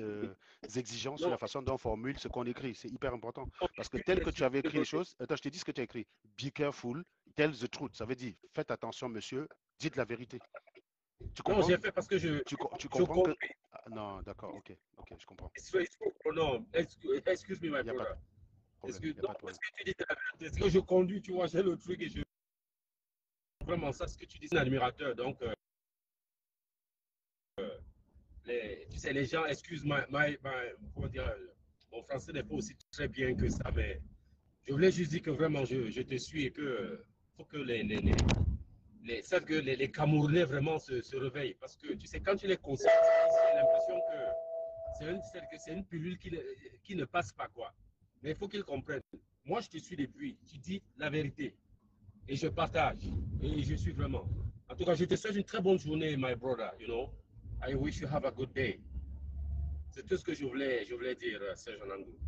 exigeant sur Non, la façon dont on formule ce qu'on écrit. C'est hyper important. non, Parce que tel que tu excuse, avais écrit les choses, attends, je te dis ce que tu as écrit. Be careful, tell the truth. Ça veut dire, faites attention, monsieur, dites la vérité. Tu non, comprends? j'ai fait parce que Tu je comprends que. conduis. Ah, non, d'accord, ok, je comprends. Non, excuse me, Il my n'y a pas de brother. problème. Excuse, Il n'y a non, pas de parce problème. que tu dis la vérité. C'est que je conduis, tu vois, j'ai le truc et je. Vraiment, ça, ce que tu dis, c'est un admirateur. Donc, tu sais, les gens, excuse comment dire, mon français n'est pas aussi très bien que ça, mais je voulais juste dire que vraiment, je te suis et que faut que les Camerounais vraiment se réveillent. Parce que, tu sais, quand tu les consultes, j'ai l'impression que c'est une pilule qui ne passe pas, quoi. Mais il faut qu'ils comprennent. Moi, je te suis depuis. Tu dis la vérité. Et je partage. Et je suis vraiment. En tout cas, je te souhaite une très bonne journée, my brother. You know, I wish you have a good day. C'est tout ce que je voulais dire, Serge Anandou.